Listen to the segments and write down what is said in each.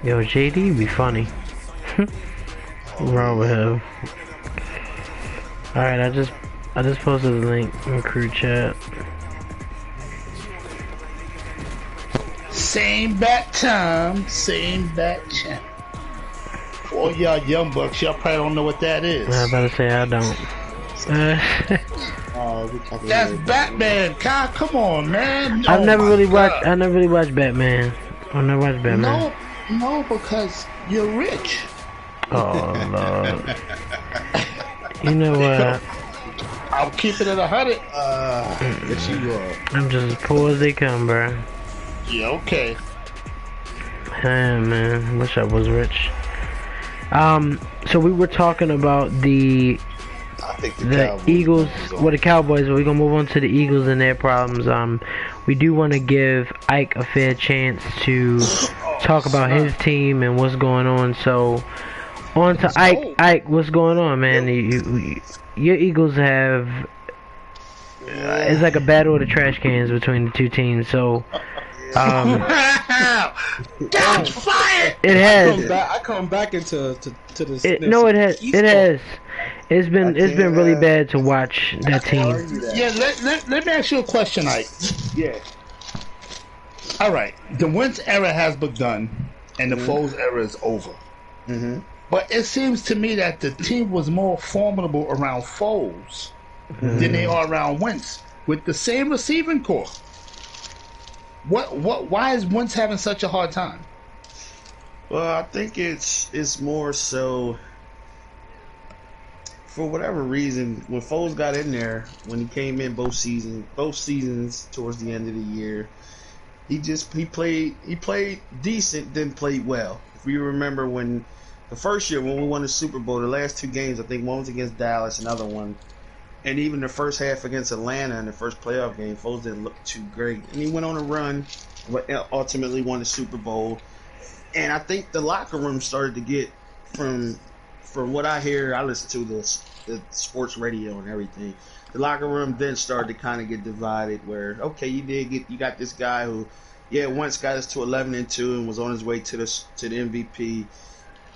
Yo, JD be funny. What's wrong with him? Alright, I just posted the link in crew chat. Same bat time, same bat channel. For y'all young bucks, y'all probably don't know what that is. I was about to say I don't. That's Batman. God, come on, man. I've Oh never my really God. watched. I never really watched Batman. I never watched Batman. No, because you're rich. Oh Lord. You know what? I'll keep it at 100. Yes, you are. I'm just as poor as they come, bro. Yeah, okay. Hey, man, wish I was rich. So we were talking about the I think the Cowboys Eagles, is well, the Cowboys. We're gonna move on to the Eagles and their problems. We do want to give Ike a fair chance to talk about his team and what's going on. So, on to Ike. Ike, what's going on, man? Your Eagles have it's like a battle of the trash cans between the two teams. So, Wow! That's fire! it has. I come back into this. No, it has. It has. It's been really bad to watch that team. Yeah, let me ask you a question, Ike. Yeah. All right, the Wentz era has begun, and the Foles era is over. Mm-hmm. But it seems to me that the team was more formidable around Foles than they are around Wentz, with the same receiving core. Why is Wentz having such a hard time? Well, I think it's more so for whatever reason when Foles got in there, when he came in both seasons towards the end of the year, he played decent, then played well. If you remember when the first year when we won the Super Bowl, the last two games, I think one was against Dallas, another one, and even the first half against Atlanta in the first playoff game, Foles didn't look too great. And he went on a run, but ultimately won the Super Bowl. And I think the locker room started to get, from what I hear, I listen to the sports radio and everything. The locker room then started to kind of get divided. Where you got this guy who, once got us to 11-2 and was on his way to the MVP.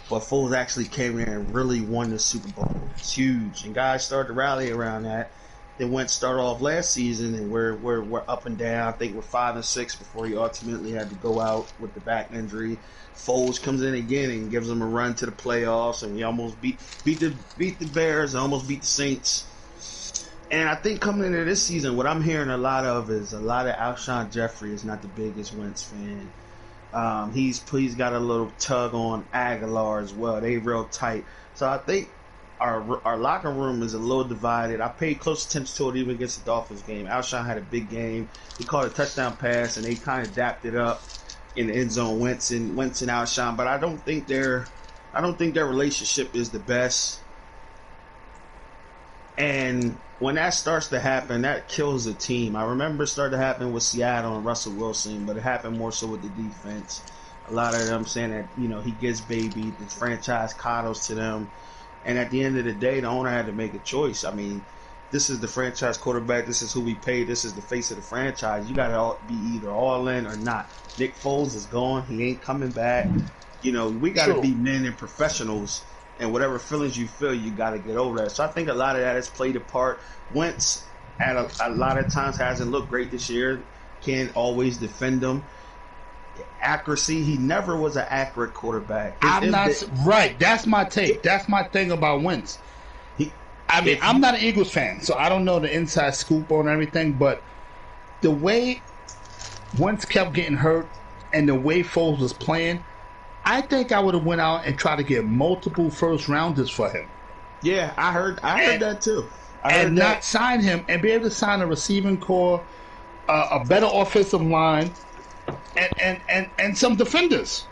But Foles actually came there and really won the Super Bowl. It's huge, and guys started to rally around that. Then started off last season, and we're up and down. I think we're 5-6 before he ultimately had to go out with the back injury. Foles comes in again and gives them a run to the playoffs, and we almost beat the Bears and almost beat the Saints. And I think coming into this season, what I'm hearing a lot of is Alshon Jeffrey is not the biggest Wentz fan. He's got a little tug on Aguilar as well. They real tight. So I think our locker room is a little divided. I paid close attention to it even against the Dolphins game. Alshon had a big game. He caught a touchdown pass, and they kind of dapped it up in the end zone. Wentz and Alshon, but I don't think their relationship is the best. And when that starts to happen, that kills a team. I remember it started to happen with Seattle and Russell Wilson, but it happened more so with the defense. A lot of them saying that, he gets babied, the franchise coddles to them. And at the end of the day, the owner had to make a choice. I mean, this is the franchise quarterback. This is who we pay. This is the face of the franchise. You got to be either all in or not. Nick Foles is gone. He ain't coming back. We got to be men and professionals. And whatever feelings you feel, you got to get over that. So I think a lot of that has played a part. Wentz, at a lot of times, hasn't looked great this year. Can't always defend them. Accuracy, he never was an accurate quarterback. Right. That's my take. That's my thing about Wentz. I'm not an Eagles fan, so I don't know the inside scoop on everything, but the way Wentz kept getting hurt and the way Foles was playing, I think I would have went out and tried to get multiple first rounders for him. Yeah, I heard that too. Not sign him and be able to sign a receiving core, a better offensive line, and some defenders.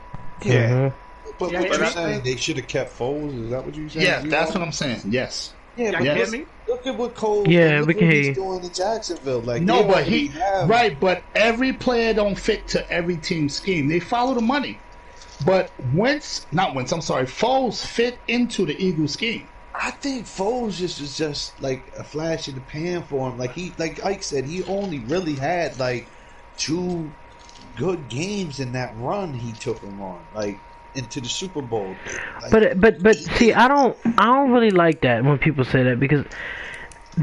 Yeah. But what you're saying, they should have kept Foles? Is that what you're saying? Yeah, that's what I'm saying. Yes. Yeah, but Yes. look at what Cole. Yeah, look we can what hear he's you. doing in Jacksonville. Like, No, they but already have. right, but every player don't fit to every team scheme. They follow the money. But Foles fit into the Eagles scheme. I think Foles was just like a flash in the pan for him. Like Ike said, he only really had like 2 good games in that run he took him on. Like into the Super Bowl. But see, I don't really like that when people say that, because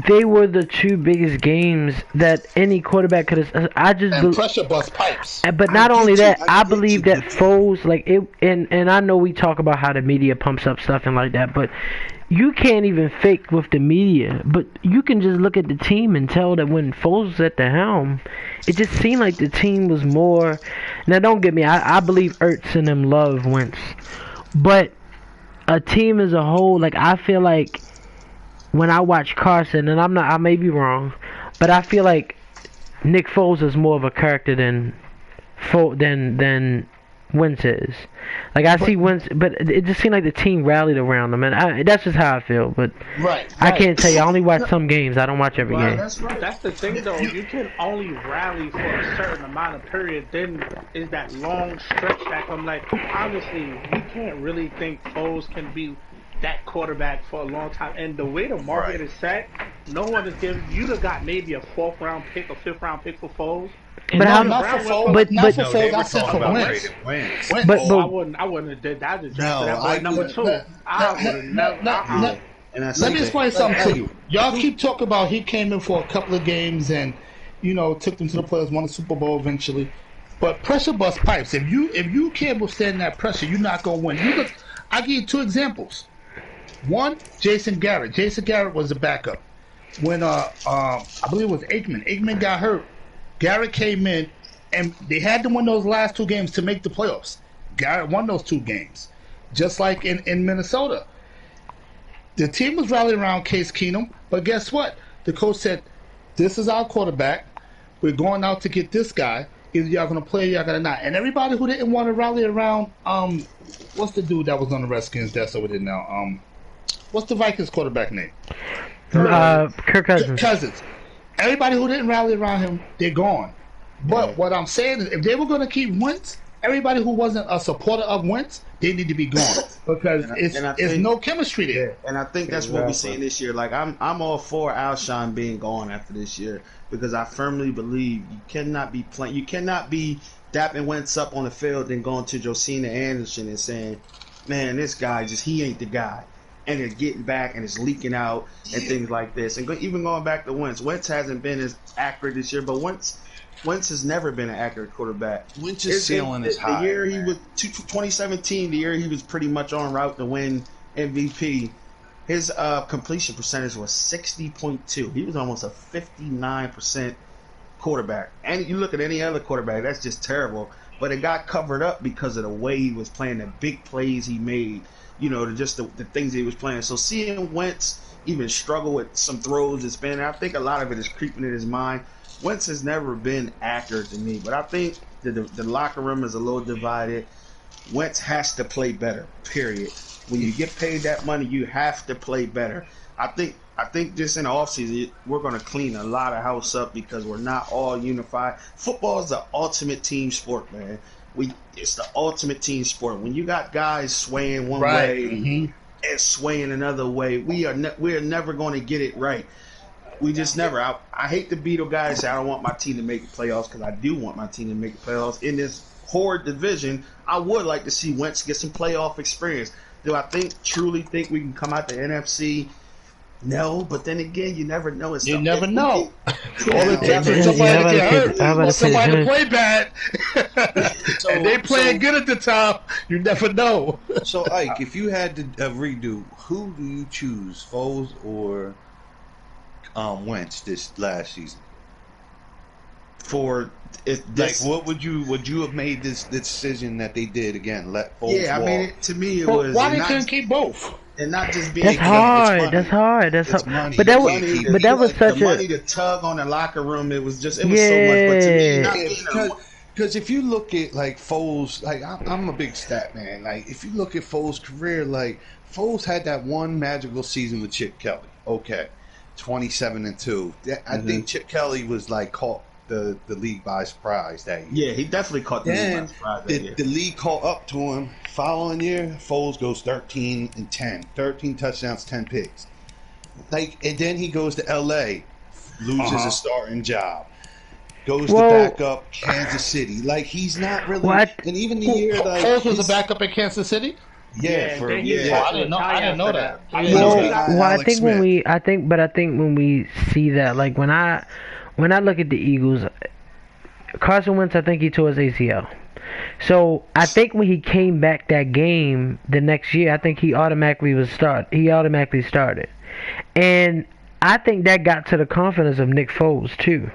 they were the two biggest games that any quarterback could have. And pressure bust pipes. But not only that, I believe that Foles, like it, and I know we talk about how the media pumps up stuff and like that, but you can't even fake with the media. But you can just look at the team and tell that when Foles was at the helm, it just seemed like the team was more. Now, don't get me, I believe Ertz and them love Wentz, but a team as a whole, like I feel like when I watch Carson, and I may be wrong, but I feel like Nick Foles is more of a character than Wentz is. Like I see Wentz, but it just seemed like the team rallied around him, and that's just how I feel. But right. I can't tell you. I only watch some games. I don't watch every game. That's right. That's the thing, though. You can only rally for a certain amount of period. Then is that long stretch that I'm like, honestly, we can't really think Foles can be that quarterback for a long time. And the way the market is set, no one is giving. You'd have got maybe a 4th round pick, a 5th round pick for Foles. But how? Not for Foles. But Not for Foles. I said for Wentz. But I wouldn't have did that. That number 2. I would have never. Let me explain something to you. Y'all keep talking about he came in for a couple of games and took them to the playoffs, won the Super Bowl eventually. But pressure bust pipes. If you can't withstand that pressure, you're not gonna win. I'll give you 2 examples. One, Jason Garrett. Jason Garrett was the backup when I believe it was Aikman. Aikman got hurt. Garrett came in, and they had to win those last 2 games to make the playoffs. Garrett won those 2 games, just like in Minnesota. The team was rallying around Case Keenum, but guess what? The coach said, "This is our quarterback. We're going out to get this guy. Either y'all gonna play, or y'all gonna not." And everybody who didn't want to rally around, what's the dude that was on the Redskins that's over there now? What's the Vikings quarterback name? Kirk Cousins. Cousins. Everybody who didn't rally around him, they're gone. But what I'm saying is, if they were going to keep Wentz, everybody who wasn't a supporter of Wentz, they need to be gone because it's no chemistry there. And I think that's what we're seeing this year. Like I'm all for Alshon being gone after this year because I firmly believe you cannot be playing. You cannot be dapping Wentz up on the field and going to Josina Anderson and saying, "Man, this guy he ain't the guy." And it's getting back and it's leaking out and things like this. And even going back to Wentz, Wentz hasn't been as accurate this year, but Wentz has never been an accurate quarterback. Wentz's ceiling is high. The year he was 2017, the year he was pretty much on route to win MVP, his completion percentage was 60.2. He was almost a 59% quarterback. And you look at any other quarterback, that's just terrible. But it got covered up because of the way he was playing, the big plays he made. Just the things he was playing. So seeing Wentz even struggle with some throws and spin, I think a lot of it is creeping in his mind. Wentz has never been accurate to me, but I think the locker room is a little divided. Wentz has to play better, period. When you get paid that money, you have to play better. I think just in the offseason, we're going to clean a lot of house up because we're not all unified. Football is the ultimate team sport, man. It's the ultimate team sport. When you got guys swaying one way and swaying another way, we are never going to get it right. We just never. I hate to be the guy and say I don't want my team to make the playoffs because I do want my team to make the playoffs. In this horrid division, I would like to see Wentz get some playoff experience. Do I truly think we can come out the NFC? No, but then again, you never know. You never know. All it Yeah, takes is somebody to get hurt I'm or about to say, somebody to finish. play bad. And they playing good at the time. You never know. So, Ike, if you had to redo, who do you choose, Foles or Wentz this last season? What would you have made this decision that they did again? Let Foles walk? I mean, to me, it Well, was. why they couldn't keep both? And not just being. That's hard. That's hard. money. But that money, was, but that was such the money a. to tug on the locker room. It was so much. But to me, not being Because if you look at Foles, I'm a big stat man. If you look at Foles' career, Foles had that one magical season with Chip Kelly. Okay, 27-2. I think Chip Kelly was caught the league by surprise that year. Yeah, he definitely caught the league by surprise that year. The league caught up to him. Following year, Foles goes 13-10, 13 touchdowns, 10 picks. And then he goes to LA, loses a starting job. goes Well- to back up Kansas City. Like he's not really. What? And even the year like Foles was his- a backup in Kansas City. Yeah, for then he I didn't know that. I didn't Well, know that. I Alex think when Smith. I think when we see that, like when I look at the Eagles, Carson Wentz, I think he tore his ACL. So I think when he came back that game the next year, I think he automatically started, and I think that got to the confidence of Nick Foles too.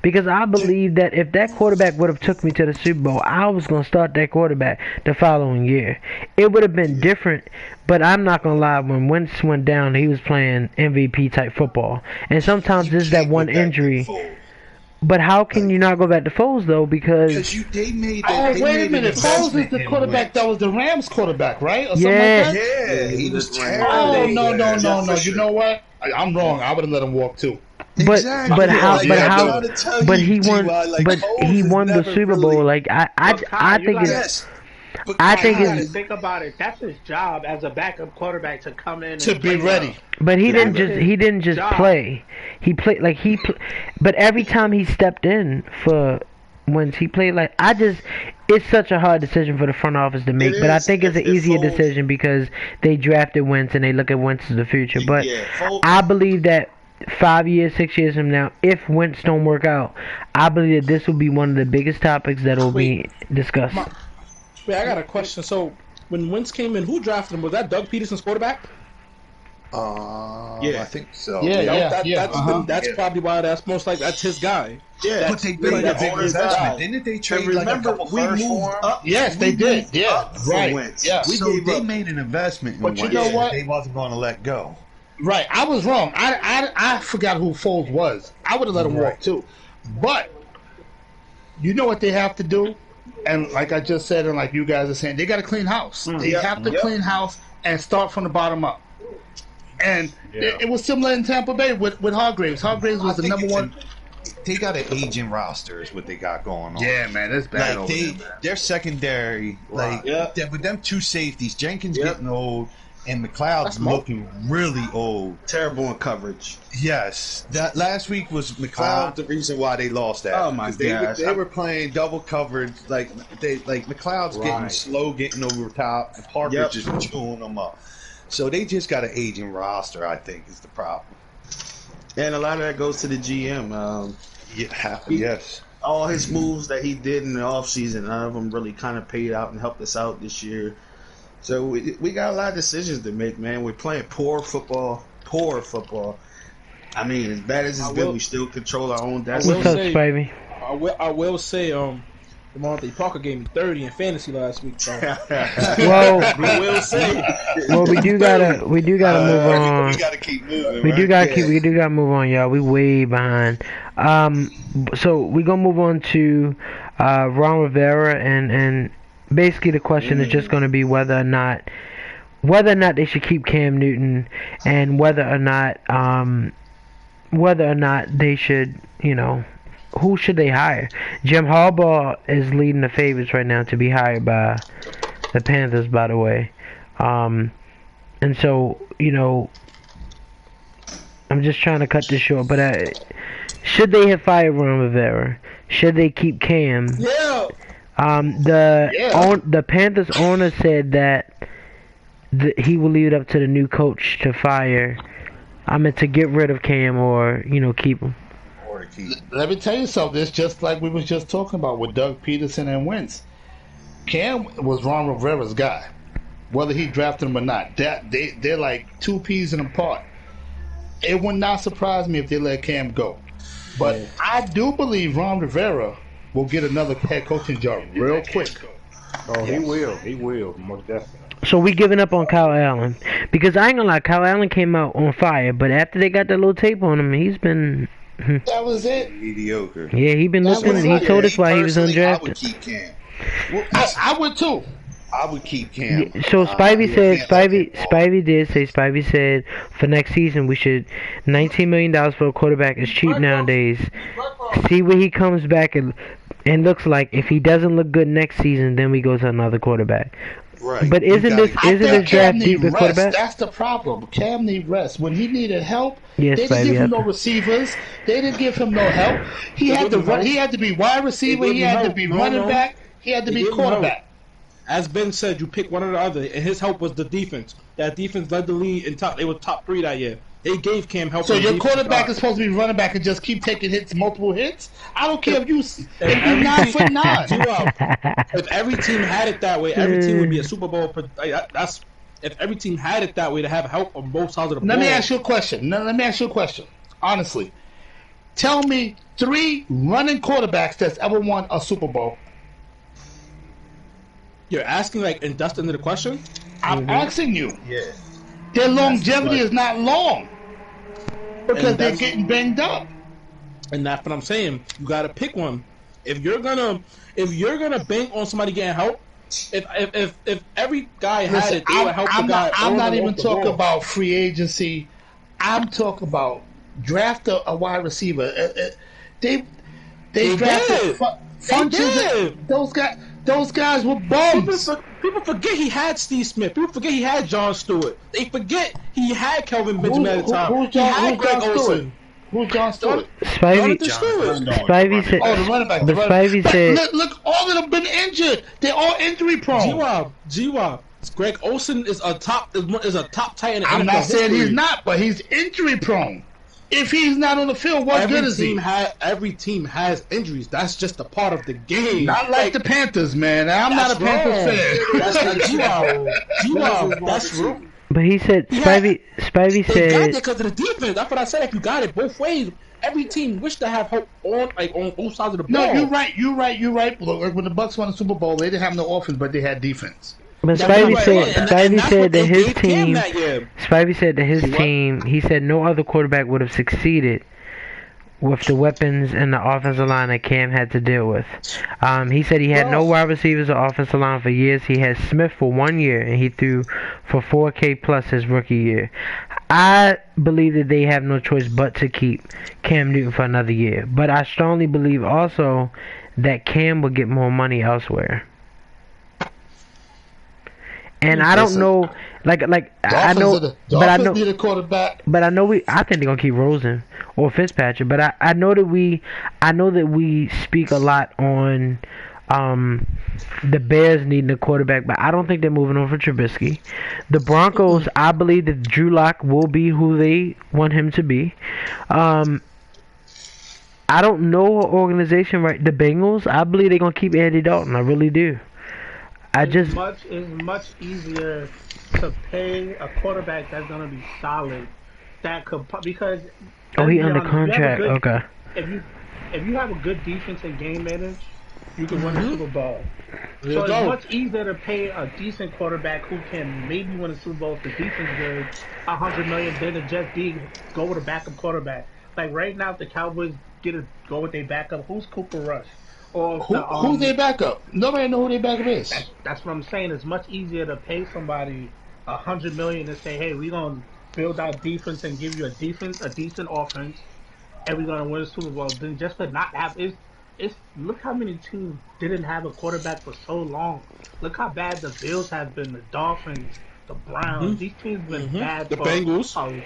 Because I believe that if that quarterback would have took me to the Super Bowl, I was going to start that quarterback the following year. It would have been different, but I'm not going to lie. When Wentz went down, he was playing MVP type football. And sometimes there's that can't one go back to injury. Foles. But how can you not go back to Foles, though? Because, They made Oh, that. They wait a made an minute. Foles is investment the in quarterback Wentz. that was the Rams quarterback, right? Or something Yeah. like that? Yeah, he was terrible. Oh, no. Yeah, You know what? I'm wrong. I would have let him walk too. but Exactly. but how Like, but I'm how trying to tell but you, he won T.Y., like, but Foles he has won the never Super Bowl. really- Like I Kai, think you it's Yes. But I Kai, think you it's- gotta- Think about it. That's his job as a backup quarterback to come in To and be play ready. well. But he That's didn't just job. play. He played like but every time he stepped in for Wentz, he played like it's such a hard decision for the front office to make. It But I is. think it's an If easier Foles- decision because they drafted Wentz and they look at Wentz as the future. But Yeah, Foles- I believe that 5 years, 6 years from now, if Wentz don't work out, I believe that this will be one of the biggest topics that will be discussed. Wait, I got a question. So, when Wentz came in, who drafted him? Was that Doug Peterson's quarterback? Yeah. I think so. Yeah. That's probably why that's his guy. Yeah, But they Like, made a that's big all his investment. guy. Didn't they And trade like a remember, couple we first moved for him? up. Yes, they We did. moved Yeah. up for Right. Wentz. Yeah. We So gave they up. made an investment in But you Wentz know that what? they wasn't going to let go. Right. I was wrong. I forgot who Foles was. I would have let him walk too. But you know what they have to do? And like I just said, and like you guys are saying, they got to clean house. They have to clean house and start from the bottom up. And it was similar in Tampa Bay with Hargraves. Hargraves was I the think number it's one. They got an aging roster is what they got going on. Yeah, man, that's bad. Like over there, man. their secondary, like Yeah. with them two safeties, Jenkins Yep. getting old and McLeod's looking really old. Terrible in coverage. Yes, that last week was McLeod the reason why they lost that. Oh, my 'Cause they, gosh. they were playing double coverage, like McLeod's getting Right. slow, getting over top, and Parker Yep. just chewing them up. So they just got an aging roster, I think, is the problem. And a lot of that goes to the GM. Yes. All his moves that he did in the offseason, none of them really kind of paid out and helped us out this year. So we got a lot of decisions to make, man. We're playing poor football. I mean, as bad as it's been, we still control our own destiny. What's up, say- baby? I will say, Devontae Parker gave me 30 in fantasy last week. So. Well, I will say. we do gotta move on. We gotta keep moving. We do right? gotta move on, y'all. We way behind. So we gonna move on to Ron Rivera, and basically the question is just gonna be whether or not they should keep Cam Newton, and whether or not they should, who should they hire? Jim Harbaugh is leading the favorites right now to be hired by the Panthers, by the way. And so, I'm just trying to cut this short, but should they have fired Ron Rivera? Should they keep Cam? Yeah. The Panthers owner said that he will leave it up to the new coach to fire. To get rid of Cam or keep him. Or to keep. Let me tell you something. It's just like we was just talking about with Doug Peterson and Wentz. Cam was Ron Rivera's guy, whether he drafted him or not. They're like two peas in a pod. It would not surprise me if they let Cam go. But I do believe Ron Rivera will get another head coaching job real quick. Oh, he will. He will, most definitely. So we giving up on Kyle Allen because I ain't gonna lie, Kyle Allen came out on fire, but after they got that little tape on him, he's been That was it. Mediocre. he been That looking. was He it. told us why he was Personally, I would undrafted. keep Cam. I would too. I would keep Cam. So Spivey said, can't let him go. Spivey said for next season we should $19 million for a quarterback is cheap nowadays. See where he comes back and looks like. If he doesn't look good next season, then we go to another quarterback. Right. But You isn't gotta- this I isn't this think draft Cam deep need at rest. quarterback? That's the problem. Cam need rest. When he needed help, Yes, they didn't baby, give him yeah. no receivers. They didn't give him no help. He They had to gave him run. help. He had to be wide receiver. They gave He him had to help. be No, running no. back. He had to They be gave him help. quarterback. As Ben said, you pick one or the other, and his help was the defense. That defense led the league in top. They were top 3 that year. They gave Cam help. So on your defense. quarterback is supposed to be running back and just keep taking hits, multiple hits. I don't care if you if every you 9'9". If every team had it that way, every team would be a Super Bowl. That's if every team had it that way to have help on both sides of the Let ball. me ask you a question. Let me ask you a question. Honestly, tell me 3 running quarterbacks that's ever won a Super Bowl. You're asking like, and that's the end of the question. I'm asking you. Yeah. Their longevity is not long because And they're that's- getting banged up. And that's what I'm saying. You got to pick one. If you're gonna bank on somebody getting help, if every guy had Listen, it, they would help the guy. I'm not on and even off the talking ball. about free agency. I'm talking about draft a wide receiver. They They drafted did. Funches. did. Those guys were bums. People forget he had Steve Smith. People forget he had John Stewart. They forget he had Kelvin Benjamin at the time. Who's He had John Greg Stewart? Olsen. Who's John Stewart? Spivey, Jonathan Stewart. Spivey said, Oh, the running back. but Spivey said, Look, all of them been injured. They're all injury prone. G-Wab. Greg Olsen is a top tight end. in I'm NFL not saying history. he's not, but he's injury prone. If he's not on the field, what good is he? Every team has injuries. That's just a part of the game. Not like the Panthers, man. I'm not a Panthers fan. That's not G-Wab. That's wrong. but he said, Spivey They got said, it because of the defense. That's what I said. If you got it both ways, every team wish to have hope on both sides of the ball. No, you're right. Look, when the Bucks won the Super Bowl, they didn't have no offense, but they had defense. but That's Spivey right. said, And Spivey that's said what that they his gave Cam team, that year. Spivey said that his What? team, he said no other quarterback would have succeeded with the weapons and the offensive line that Cam had to deal with. He said he had no wide receivers or offensive line for years. He had Smith for 1 year, and he threw for 4K plus his rookie year. I believe that they have no choice but to keep Cam Newton for another year. But I strongly believe also that Cam will get more money elsewhere. And I don't know, I know, The but I Dolphins know, need a quarterback. but I know I think they're gonna keep Rosen or Fitzpatrick. But I know that we speak a lot on the Bears needing a quarterback, but I don't think they're moving on for Trubisky. The Broncos, I believe that Drew Lock will be who they want him to be. I don't know what organization, right? The Bengals, I believe they're gonna keep Andy Dalton. I really do. It's much easier to pay a quarterback that's gonna be solid. That could because Oh, he let's be under honest, if you have a contract. good- Okay. If you have a good defense and game manage, you can win a Super Bowl. There So you it's go. much easier to pay a decent quarterback who can maybe win a Super Bowl if the defense good, $100 million, than to just go with a backup quarterback. Like right now, if the Cowboys go with their backup, who's Cooper Rush? Or Who's their backup? Nobody know who their backup is. That's what I'm saying. It's much easier to pay somebody $100 million and say, "Hey, we're gonna build our defense and give you a decent offense, and we're gonna win a Super Bowl." Than just to not have it's look how many teams didn't have a quarterback for so long. Look how bad the Bills have been, the Dolphins, the Browns. These teams have been bad. The for Bengals.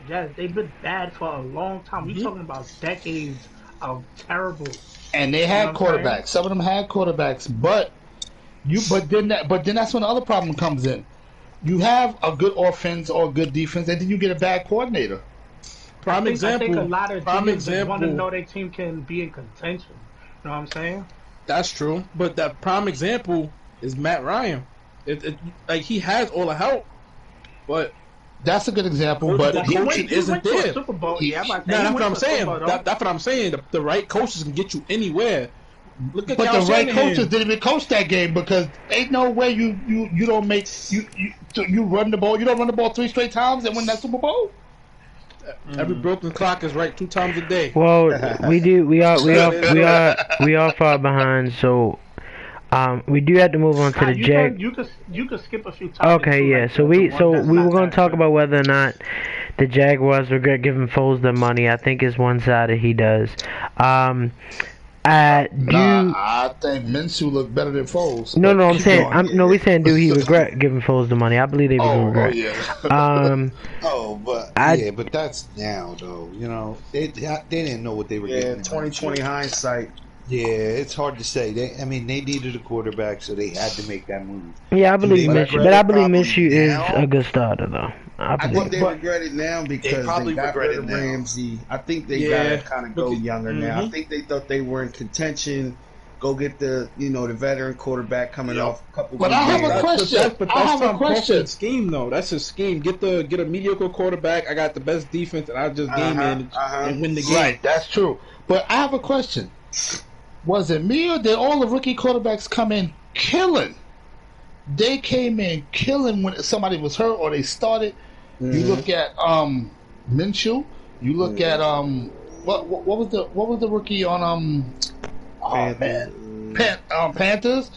Yes, they've been bad for a long time. We're talking about decades of terrible. And they had You know what I'm quarterbacks. Some of them had quarterbacks, but then that's when the other problem comes in. You have a good offense or a good defense, and then you get a bad coordinator. I think a lot of prime teams want to example. know their team can be in contention. You know what I'm saying? That's true, but that prime example is Matt Ryan. Like he has all the help, but That's a good example, but the coaching he isn't went to a there. Super Bowl. He- Yeah, I'm about to No, say, that's he what went I'm to a Super saying. Bowl, though. That's what I'm saying. The right coaches can get you anywhere. Look at but Kyle the right Shanahan. coaches didn't even coach that game because ain't no way you don't make you run the ball. You don't run the ball 3 straight times and win that Super Bowl. Every broken clock is right 2 times a day. Well, we do. We are far behind. So, we do have to move on to the Jag. You could skip a few topics. Okay, too, yeah. like So the we ones that's were not going to that talk good. about whether or not the Jaguars regret giving Foles the money. I think it's one sided. He does. I do. Nah, I think Minshew looked better than Foles. No, but no, I'm keep saying, going. we saying, do he regret giving Foles the money? I believe they would regret. yeah. But that's now though. You know, they didn't know what they were getting. 2020 hindsight. Yeah, it's hard to say. They needed a quarterback, so they had to make that move. Yeah, I believe They Minshew, regret but I it believe probably Minshew is now. a good starter, though. I I believe. think they regret it now because probably they got regret rid it of now. Ramsey. I think they Yeah, gotta kind of go because- younger now. I think they thought they were in contention. Go get the the veteran quarterback coming off a couple. But I have years. a question. But I that's have a Tom question. Crawford's scheme, though. That's his scheme. Get a mediocre quarterback. I got the best defense, and I just game manage and win the game. Right, that's true. But I have a question. Was it me or did all the rookie quarterbacks come in killing? They came in killing when somebody was hurt or they started. You look at Minshew. You look at what was the rookie on Panthers?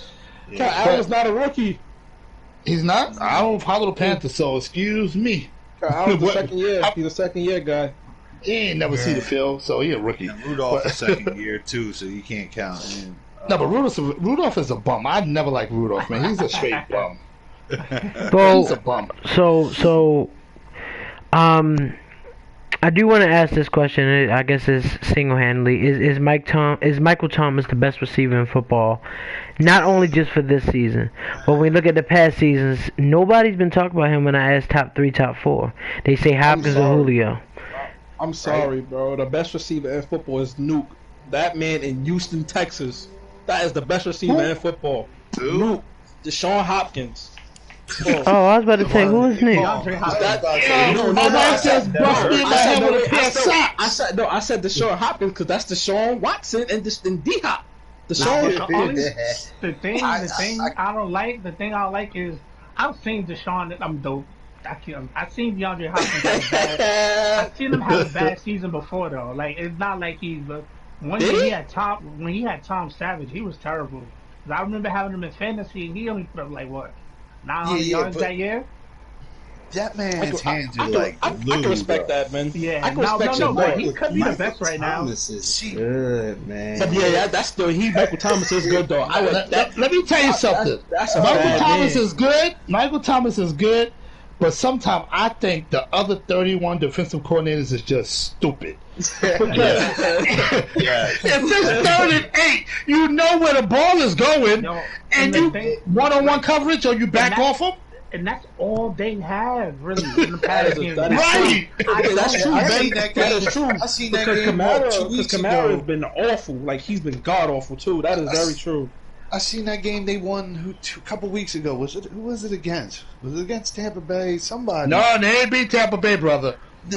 Kyle Allen's not a rookie. He's not. I don't follow the Panthers, so excuse me. Kyle Allen's a What- second year. He's a second year guy. He ain't never see the field, so he a rookie. Rudolph is second year too, so you can't count him. No, but Rudolph is a bum. I never liked Rudolph, man. He's a straight bum. He's a bum. So, I do want to ask this question. I guess it's single-handedly. Is Michael Thomas the best receiver in football? Not only just for this season, but when we look at the past seasons, nobody's been talking about him when I ask top 3, top 4. They say Hopkins or Julio. I'm sorry, bro. The best receiver in football is Nuke. That man in Houston, Texas. That is the best receiver in football. Nuke. Deshaun Hopkins. Oh, I was about to say, who is Nick? I said Deshaun Hopkins because that's Deshaun Watson and D-Hop. Deshaun. The thing I don't like is I've seen Deshaun. I'm dope. I've seen DeAndre Hopkins have bad. I've seen him have a bad season before though. Like it's not like he's when he had Tom Savage, he was terrible. 'Cause I remember having him in fantasy, and he only put up like what 900 yards that year. That man's hands are I like can glue, respect bro. that, man. Yeah, I can respect your but boy. he could be the best right now. Thomas is good, man. But yeah, that's still Michael Thomas is good though. Let me tell you something. That's a Michael bad Thomas man. is good. Michael Thomas is good, but sometimes I think the other 31 defensive coordinators is just stupid. If it's 3rd and 8, you know where the ball is going, No, and the you thing- one-on-one coverage, or you back off them. And that's all they have really in the past games. that is Right. That's true, I man. seen that That game. is true. I seen that Because game about 2 weeks Kamara ago. has been awful. Like he's been god awful too. That is very true. I seen that game they won a couple weeks ago. Who was it against? Was it against Tampa Bay? Somebody. No, they ain't beat Tampa Bay, brother. Who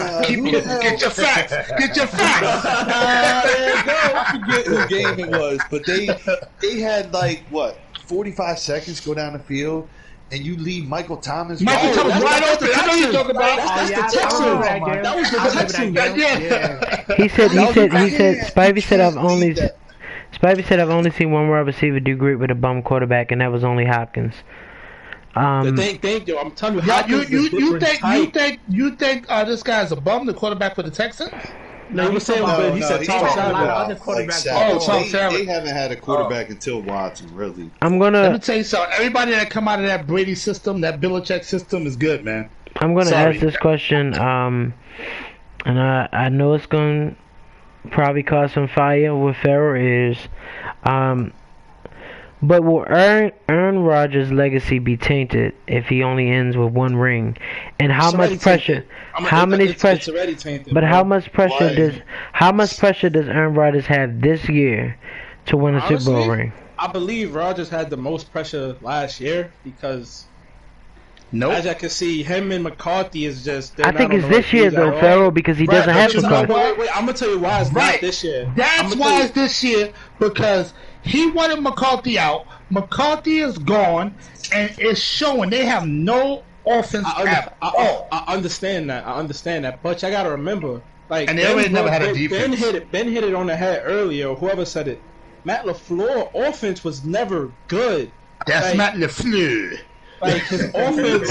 the hell? Get your facts. Get your facts. I forget who game it was, but they had like what 45 seconds go down the field, and you leave Michael Thomas. Michael Thomas wide open. I know you're talking about. That's the Texans. That was the Texans. Yeah. He said, Spivey said Spivey said I've only seen one wide receiver do great with a bum quarterback, and that was only Hopkins. Thank you. I'm telling you, Yeah, Hopkins is a different type. you think this guy's a bum, the quarterback for the Texans? No, he was saying, but he said he's Tom talking Savage. about, Other quarterbacks. Oh, Tom they Savage. haven't had a quarterback until Watson, really. I'm Let me gonna tell you something. Everybody that come out of that Brady system, that Belichick system, is good, man. Sorry. ask this question. And I know it's gonna probably cause some fire with Farrell. But will Aaron Rodgers' legacy be tainted if he only ends with one ring? And how It's already much pressure? tainted. It's already tainted. But bro. how much pressure Why? does Aaron Rodgers have this year to win a Super Bowl Honestly, ring? I believe Rodgers had the most pressure last year because, Nope. as I can see, him and McCarthy is just. I think it's this year though, Farrell, because he doesn't have but you know McCarthy. what? Wait, I'm gonna tell you why it's Right. not this year. That's why it's this year, because he wanted McCarthy out. McCarthy is gone, and it's showing they have no offense at all. I understand that, but you gotta remember, like, And they already never had a defense. Ben hit it on the head earlier. Whoever said it, Matt LaFleur offense was never good. That's Like- Matt LaFleur. Like his offense,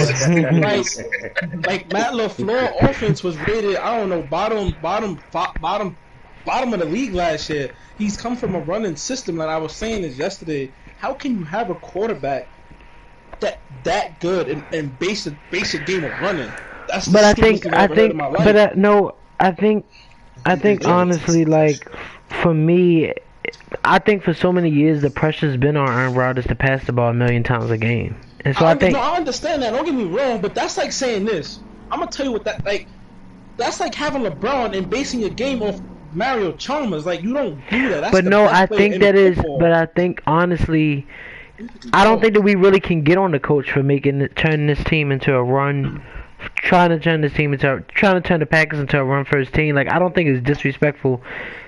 like Matt LaFleur offense was rated, I don't know, bottom bottom of the league last year. He's come from a running system. Like I was saying this yesterday. How can you have a quarterback that good and base a game of running? That's the But I stupidest think thing I've ever heard in my life. but no, I think honestly, like for me, I think for so many years the pressure's been on Aaron Rodgers to pass the ball a million times a game, and so I think I understand that. Don't get me wrong, but that's like saying this. I'm gonna tell you what that like. That's like having LeBron and basing your game off Mario Chalmers. Like you don't do that. That's but the no, best I player think in that is. football. But I think honestly, I don't think that we really can get on the coach for turning this team into a run, trying to turn the Packers into a run first team. Like I don't think it's disrespectful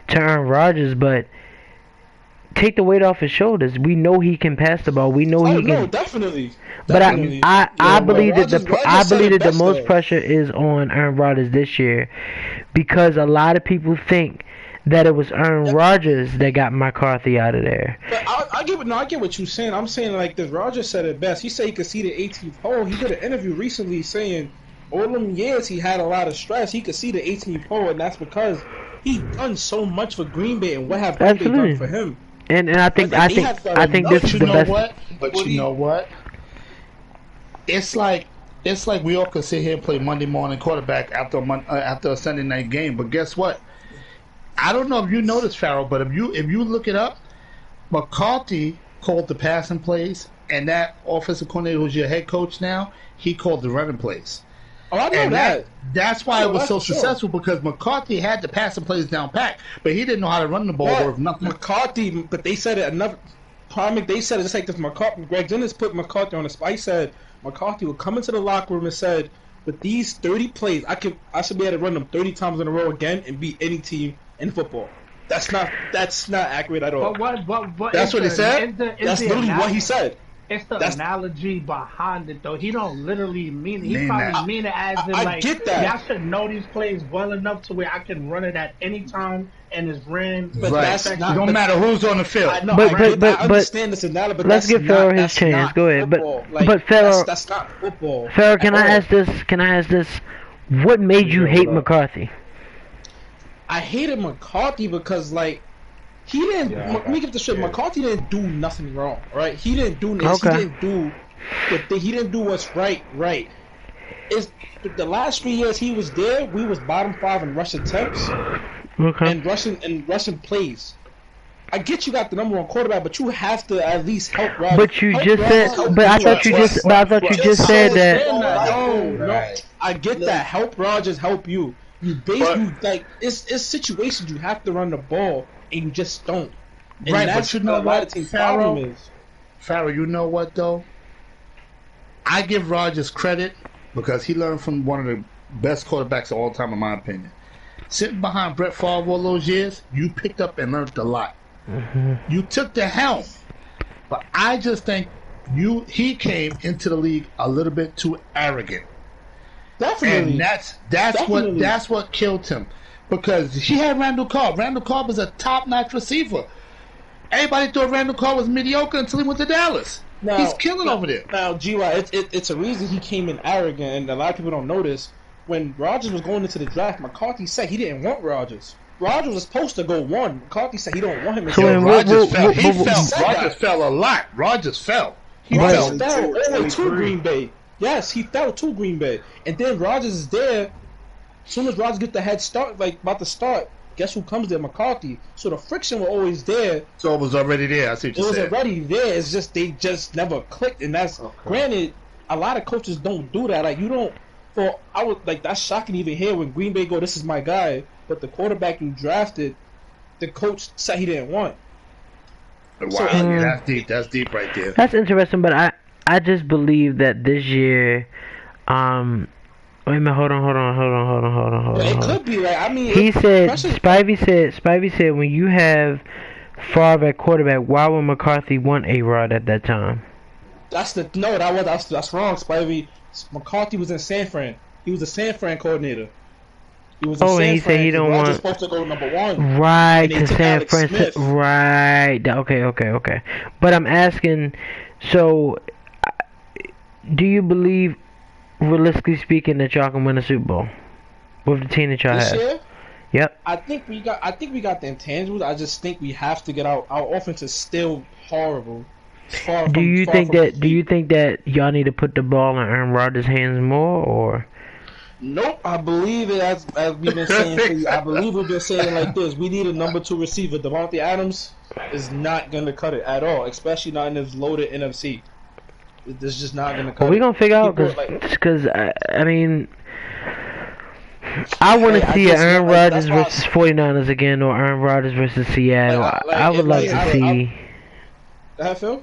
to Aaron Rodgers, but take the weight off his shoulders. We know he can pass the ball. We know he can. No, definitely. But Definitely. I believe that Rodgers said it the best, most though. pressure is on Aaron Rodgers this year, because a lot of people think that it was Aaron Rodgers that got McCarthy out of there. But I get what you're saying. I'm saying like this. Rogers said it best. He said he could see the 18th hole. He did an interview recently saying all them years he had a lot of stress. He could see the 18th hole, and that's because he done so much for Green Bay, and what have Green Bay Absolutely. done for him? And I think Like, they have I think this But is you the know best. what? But you know what? It's like we all could sit here and play Monday morning quarterback after a Sunday night game. But guess what? I don't know if you noticed, Farrell, but if you look it up, McCarthy called the passing plays, and that offensive coordinator who's your head coach now, he called the running plays. Oh, I know And that. that's why it was that's so for sure. successful, because McCarthy had the passing plays down pat, but he didn't know how to run the ball But worth nothing. McCarthy, but they said it another. They said it just like this. McCarthy, Greg Dennis put McCarthy on the spot. He said McCarthy would come into the locker room and said, "With these 30 plays, I should be able to run them 30 times in a row again and beat any team in football." That's not accurate at all. But what That's what he said? That's literally what he said. It's the That's- analogy behind it, though. He don't literally mean it. He Mean probably that. mean it as in, I like, get that. y'all should know these plays well enough to where I can run it at any time and it's ran. But Right. that's It not- don't matter who's on the field. I know. But- I get that. I but- understand this analogy, but let's that's give Farrell not- his that's chance. not Go ahead. But- football. Like, but Farrell- that's not football. Farrell, can at I all. ask this? Can I ask this? What made you hate McCarthy? I hated McCarthy because, like, he didn't. Yeah, Let me get this straight. yeah. McCarthy didn't do nothing wrong, right? He didn't do this. Okay. He didn't do the thing. He didn't do what's right. It's the last 3 years he was there. We was bottom 5 in rush attempts Okay. and rushing plays. I get you got the number 1 quarterback, but you have to at least help Rodgers. But you Help just Rodgers said. help But I you. thought you just. But I thought you just said that. No, Right. I get that. Help Rodgers, help you. You like it's situations you have to run the ball and you just don't. And Right, that's but you know what a lot what, of teams' Farrell? problem is. Farrell, you know what though? I give Rodgers credit because he learned from one of the best quarterbacks of all time, in my opinion. Sitting behind Brett Favre all those years, you picked up and learned a lot. You took the helm, but I just think he came into the league a little bit too arrogant, Definitely. and that's Definitely. what killed him, because he had Randall Cobb. Randall Cobb was a top-notch receiver. Everybody thought Randall Cobb was mediocre until he went to Dallas. He's killing over there. Now, GY, it's a reason he came in arrogant, and a lot of people don't notice. When Rodgers was going into the draft, McCarthy said he didn't want Rodgers. Rodgers was supposed to go 1. McCarthy said he don't want him. So then Rodgers fell. He what- fell. Rodgers fell a lot. Rodgers fell. He Rodgers fell. fell all the way to Green Bay. Yes, he fell to Green Bay. And then Rodgers is there. As soon as Rodgers get the head start, like about to start, guess who comes there? McCarthy. So the friction was always there. So it was already there. I see what It you was said. already there. It's just they just never clicked. And that's granted. A lot of coaches don't do that. Like you don't. I would like that's shocking to even hear when Green Bay go, "This is my guy," but the quarterback you drafted, the coach said he didn't want. Wow, So- yeah, that's deep. That's deep right there. That's interesting, but I just believe that this year, wait a minute, hold on. But it could be like I mean. He said, especially- Spivey said, when you have Favre at quarterback, why would McCarthy want A-Rod at that time? That's wrong, Spivey. McCarthy was in San Fran. He was a San Fran coordinator. He was in Oh, San and he Fran. said he don't Rodgers want- supposed to go number 1. Right, And they to took San Alex Francisco. Smith. Right. Okay. But I'm asking, so, do you believe, realistically speaking, that y'all can win a Super Bowl with the team that y'all This have? year, Yep. I think we got the intangibles. I just think we have to get our offense is still horrible. Do you think that y'all need to put the ball in Aaron Rodgers' hands more, or? Nope. I believe it as we've been saying. I believe we've been saying like this. We need a number 2 receiver. Devontae Adams is not gonna cut it at all, especially not in this loaded NFC. It's just not gonna cut it. We're gonna figure out because I mean. I want to see Aaron Rodgers versus 49ers again, or Aaron Rodgers versus Seattle. I would like to see. Go ahead, Phil.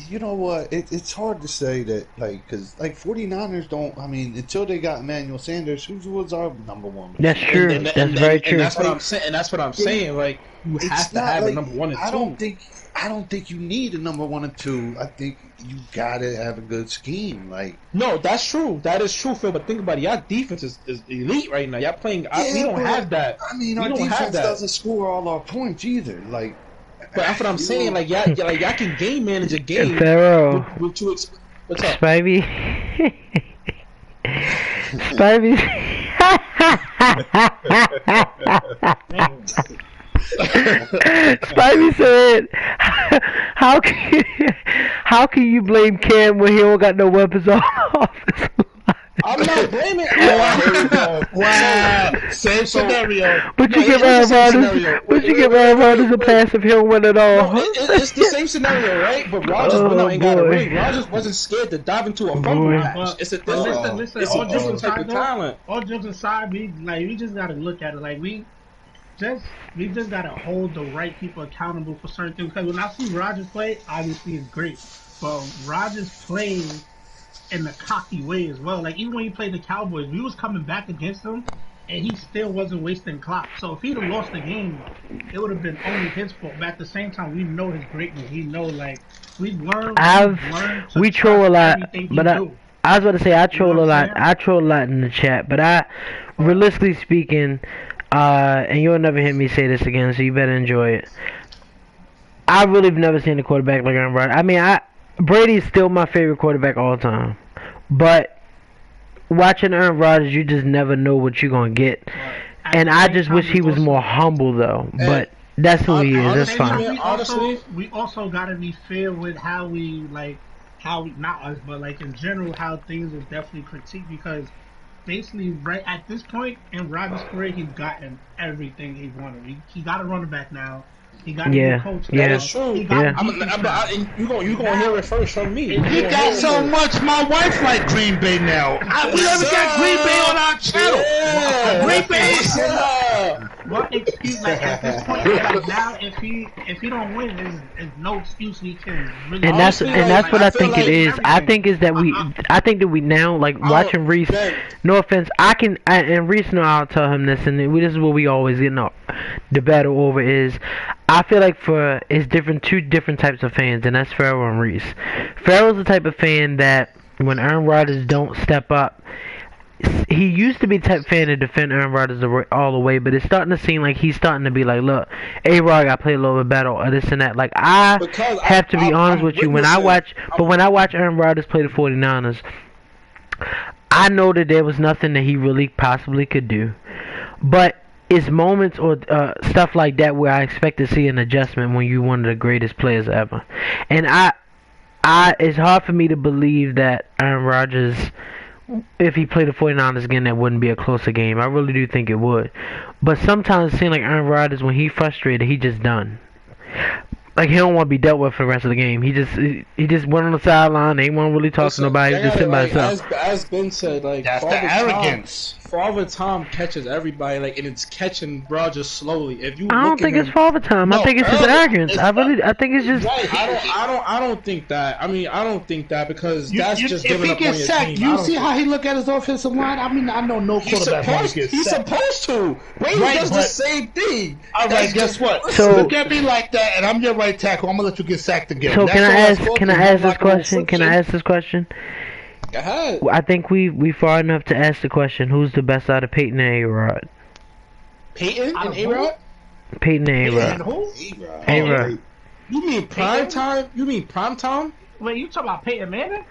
You know what? It's hard to say that, like, because, like, 49ers don't, I mean, until they got Emmanuel Sanders, who was our number one? That's true. That's very true. And that's what I'm saying. And that's what I'm saying. Like, you have to have a number 1 and 2. I don't think you need a number 1 and 2. I think you gotta have a good scheme. Like, no, that's true. That is true, Phil. But think about it. Y'all defense is elite right now. Y'all playing. We don't have that. I mean, our defense doesn't score all our points either. Like. But that's what I'm saying. Like y'all can game manage a game. Pharaoh. What's up? Spivey. Spivey. Spivey said, "How can you blame Cam when he don't got no weapons on offense?" I'm not blaming. Wow. Same scenario. But you give Aaron Rodgers a pass if he don't win at all. No, it's the same scenario, right? But Rodgers went out and got a ring. Rodgers wasn't scared to dive into a fumble match. It's a different. Listen, it's a different type of talent. All jokes aside, we just gotta look at it. Like we just gotta hold the right people accountable for certain things. Because when I see Rodgers play, obviously it's great. But Rodgers playing in the cocky way as well. Like, even when he played the Cowboys, we was coming back against him, and he still wasn't wasting clock. So if he'd have lost the game, it would have been only his fault. But at the same time, we know his greatness. We know, like, we've learned. We troll a lot, but I was about to say I troll a lot. I troll a lot in the chat, but realistically speaking, and you'll never hear me say this again, so you better enjoy it. I really have never seen a quarterback like Aaron Rodgers. I mean, Brady's still my favorite quarterback all time, but watching Aaron Rodgers, you just never know what you're gonna get. And I just wish he was more humble, though. But that's who he is. That's fine. We also gotta be fair with how we not us, but like in general, how things are definitely critiqued, because basically right at this point in Rodgers' career, he's gotten everything he wanted. He got a running back now. He got a new coach. That's true. You gonna hear it first from me. He got so much. My wife like Green Bay now. We never got Green Bay on our channel. Green Bay. What excuse? Like at this point, like now, if he don't win, there's no excuse he can really. And that's what I think it is. I think that we now, like, watching Reese. No offense, and Reese know I'll tell him this, and this is what we always get the battle over is. I feel like it's two different types of fans, and that's Pharaoh and Reese. Pharaoh's the type of fan that when Aaron Rodgers don't step up, he used to be the type of fan to defend Aaron Rodgers all the way, but it's starting to seem like he's starting to be like, look, A-Rod got played a little bit better, or this and that. Like, I have to be honest with you, when I watch Aaron Rodgers play the 49ers, I know that there was nothing that he really possibly could do, but it's moments or stuff like that where I expect to see an adjustment when you're one of the greatest players ever. And it's hard for me to believe that Aaron Rodgers, if he played the 49ers again, that wouldn't be a closer game. I really do think it would. But sometimes it seems like Aaron Rodgers, when he's frustrated, he just done. Like, he don't want to be dealt with for the rest of the game. He just went on the sideline. He won't really talk to nobody. He just sitting by himself. As Ben said, like, that's the arrogance. Father Time catches everybody, like, and it's catching Rodgers slowly. I don't think it's Father Time. I think it's just arrogance. I think it's just. Right. I don't think that. I mean, I don't think that, because that's just giving up on your sacked, team. You see how he look at his offensive line? I mean, I know no quarterback wants to get He's sacked. supposed to. Brady does the same thing. All right, guess what? So, look at me like that, and I'm your right tackle. I'm gonna let you get sacked again. So can I ask this question? Can I ask this question? Go ahead. I think we far enough to ask the question: who's the best out of Peyton and A-Rod? Peyton and A-Rod? Peyton and A-Rod. A-Rod. You mean prime time? You mean prime time? Wait, you talking about Peyton Manning?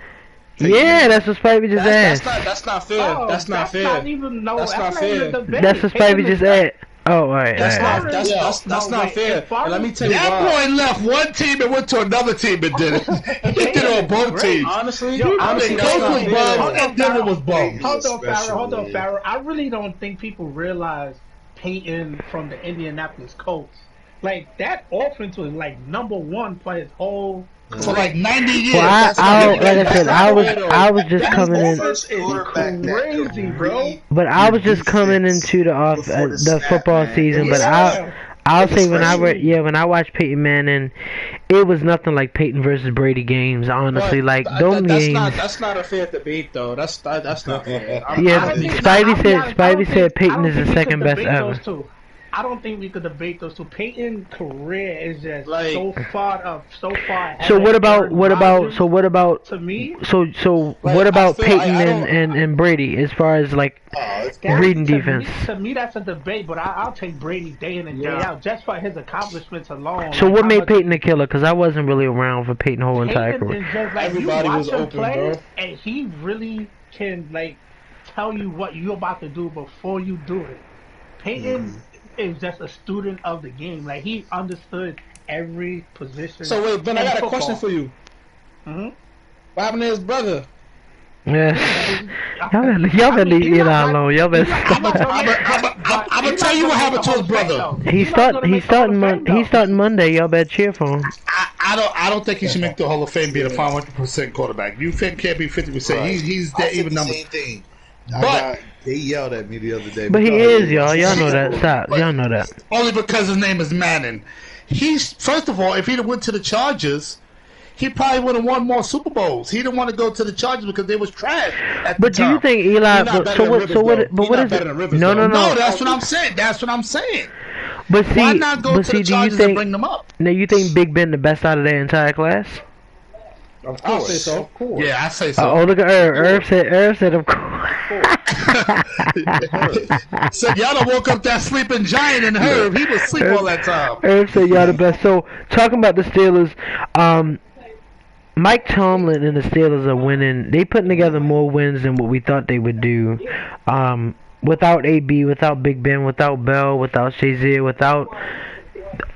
Peyton Yeah, Manning. that's what Spivey just asked. That's not fair. Oh, That's not fair. Not even, no, That's not not even fair. a debate. That's what Peyton Spivey is- just asked. Oh, all right. That's all right. not. That's No, not wait, fair. as far And let me as- tell you That why. boy left one team and went to another team and did it. He did it on both Great. teams. Honestly, Yo, I honestly, think that's Coach not was fair. bum and Denver was bum. Hold on, Special, Farrell. man. I really don't think people realize Peyton from the Indianapolis Colts. Like, that offense was like #1 for his whole For like 90 years. Well, That's like I said, I was just That coming in, offense is Quarterback that crazy, could bro. read but I was just defense coming into the before the the snap, football man. season. But Yeah. I'll say when Especially- when I watched Peyton Manning, it was nothing like Peyton versus Brady games. Honestly, But like th- those that's games. That's not a fair debate, though. That's not fair. Yeah, I don't think- Spivey I'll be said- honest, Spivey I don't said think- Peyton I don't is the think we second could best debate ever. those two. I don't think we could debate those two. Peyton's career is just Like- so far ahead. So of what about Aaron what about Rodgers. so what about To me, so Like, what I about feel Peyton like I don't- and Brady as far as like reading to defense? Me, to me, that's a debate, but I'll take Brady day in and day out just for his accomplishments alone. So Like, what how made much- Peyton a killer? Because I wasn't really around for Peyton whole entire Peyton career. is just like Everybody you watch was him open, play, bro. and he really can like tell you what you're about to do before you do it. Peyton is just a student of the game. Like, he understood every position. So wait, Ben, I in got a football. question for you. Mhm. What happened to his brother? Yeah. Y'all better leave Eli alone. Y'all better. I'm gonna tell you what happened to his brother. He's starting Monday. Y'all better cheer for him. I don't think he should make the Hall of Fame being a 500% quarterback. You can't be 50%. He's I that said even the number. same thing. But- They yelled at me the other day. But he because- is, y'all. Y'all know that. Stop. Y'all know that. Only because his name is Manning. He's first of all, if he'd have went to the Chargers, he probably would have won more Super Bowls. He didn't want to go to the Chargers because they was trash. At But the do you time. think Eli? He not But, better so than what? Rivers, So what? though. But He what not is better it? than Rivers, No, though. no, No, no. that's what I'm saying. That's what I'm saying. But see, Why not go but to see, the do you Chargers and think? bring them up? Now you think Big Ben the best out of their entire class? Of I'll course. say so. Of course. Yeah, I say so. Oh, look at Irv. Irv said, of course. So y'all done woke up that sleeping giant in Herb. He was asleep all that time. Irv said y'all the best. So talking about the Steelers, Mike Tomlin and the Steelers are winning. They putting together more wins than what we thought they would do. Without AB, without Big Ben, without Bell, without Shazier, without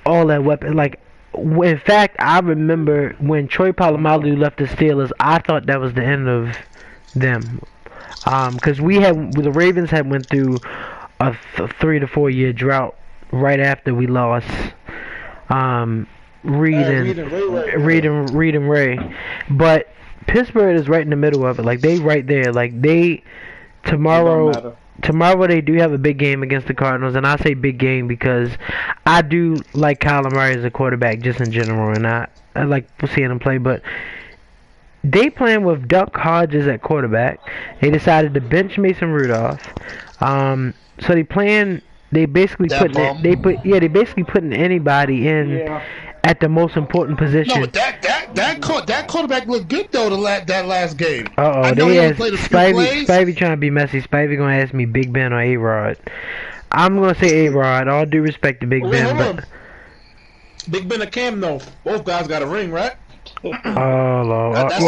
all that weapon. Like, in fact, I remember when Troy Polamalu left the Steelers, I thought that was the end of them. Because the Ravens had went through a 3 to 4 year drought right after we lost Reed and Ray. But Pittsburgh is right in the middle of it. Like, they right there. Like, tomorrow they do have a big game against the Cardinals, and I say big game because I do like Kyler Murray as a quarterback just in general, and I like seeing him play. But they playing with Duck Hodges at quarterback. They decided to bench Mason Rudolph. So they basically they basically putting anybody in at the most important position. No, but that quarterback looked good though. That last game. Uh-oh, I know he only played a few plays. Spivey trying to be messy. Spivey gonna ask me Big Ben or A-Rod. I'm gonna say A-Rod. All due respect to Big Ben, but Big Ben and Cam, though. Both guys got a ring, right? oh Lord. That's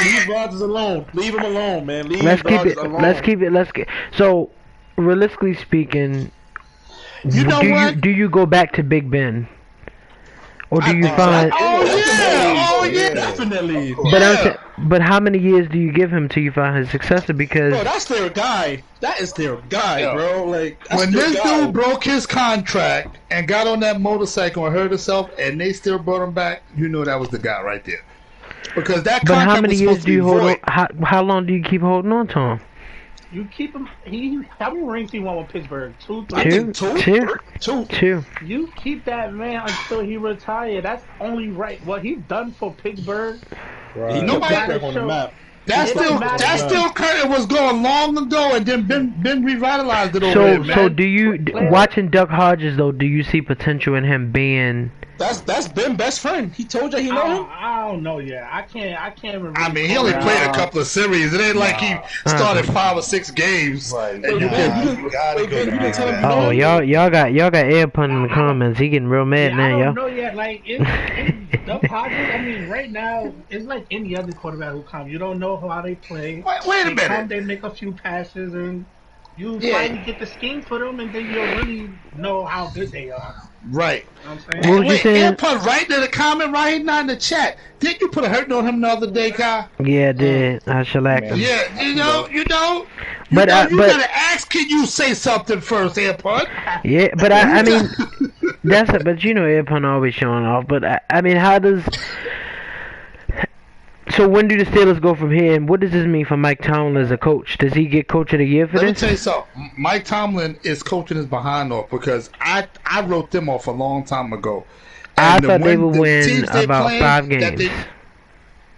leave Rodgers alone. Leave him alone, man. Let's keep it. So, realistically speaking, You know what? do you go back to Big Ben, or do you find? Oh yeah. Definitely. But how many years do you give him till you find his successor? Because Bro, that's their guy. That is their guy, bro. Like, that's When their this guy. dude broke his contract and got on that motorcycle and hurt himself, and they still brought him back, you know that was the guy right there. Because that but contract how many was years supposed do you to be hold void. on? How long do you keep holding on to him? You keep him. How many rings he won with Pittsburgh? 2, 3. Two. You keep that man until he retire. That's only right. What he's done for Pittsburgh. Right. Nobody- Pittsburgh on the map. That still curtain was going long ago, and then Ben revitalized it over there, man. So do you watching Duck Hodges though? Do you see potential in him being? That's Ben best friend. He told you he know him. I don't know yet. I can't remember. I mean, he only played a couple of series. It ain't like he started 5 or 6 games. Right. And you can, You gotta go Ben, you didn't tell him you Oh, know him? y'all got air pun in the comments. He getting real mad I now, don't y'all. know yet. Like it's The Padres, I mean, right now, it's like any other quarterback who comes. You don't know how they play. Wait a They minute. come, they make a few passes, and you Yeah. finally get the scheme for them, and then you'll really know how good they are. Right. You know what I'm saying? What was you Wait, saying? Airpod, right there, the comment right now in the chat. Didn't you put a hurting on him the other day, Kai? Yeah, I did. I shellacked him. Yeah, you know. But you gotta ask. Can you say something first, Airpod? yeah, but I mean, but you know, Airpun always showing off. But I mean, how does? So when do the Steelers go from here, and what does this mean for Mike Tomlin as a coach? Does he get Coach of the Year for Let me this? tell you something. Mike Tomlin is coaching his behind off because I wrote them off a long time ago. I And thought they would the win teams they about playing, 5 that games.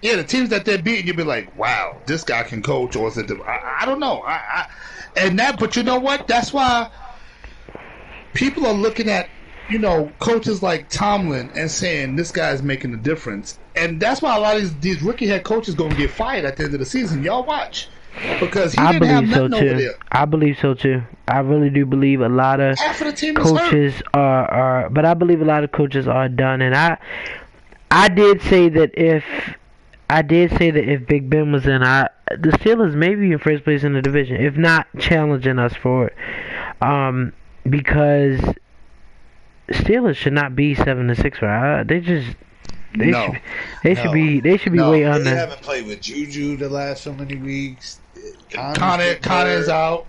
the teams that they're beating, you'll be like, wow, this guy can coach, or is it? I don't know. But you know what? That's why people are looking at, coaches like Tomlin and saying this guy's making a difference, and that's why a lot of these rookie head coaches gonna get fired at the end of the season. Y'all watch, because he I didn't have believe so nothing over too. there. I believe so too. I really do believe a lot of Half of the team is hurt. coaches are, but I believe a lot of coaches are done. And I did say that if Big Ben was in, the Steelers may be in first place in the division, if not challenging us for it, because Steelers should not be 7-6 right. They should be way They under. haven't played with Juju the last so many weeks. Connor's out.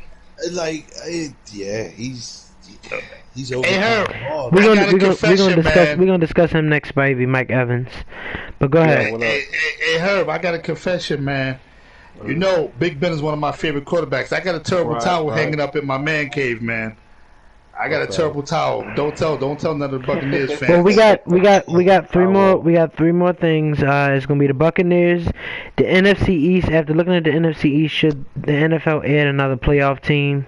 He's over. Hey, Herb. Oh, We're I got a confession, man. gonna discuss him next, baby, Mike Evans. But go ahead. Hey, Herb, I got a confession, man. You know, Big Ben is one of my favorite quarterbacks. I got a terrible towel hanging up in my man cave, man. I got a terrible towel. Don't tell none of the Buccaneers fans. Well, we got three more. We got 3 more things. It's gonna be the Buccaneers, the NFC East. After looking at the NFC East, should the NFL add another playoff team?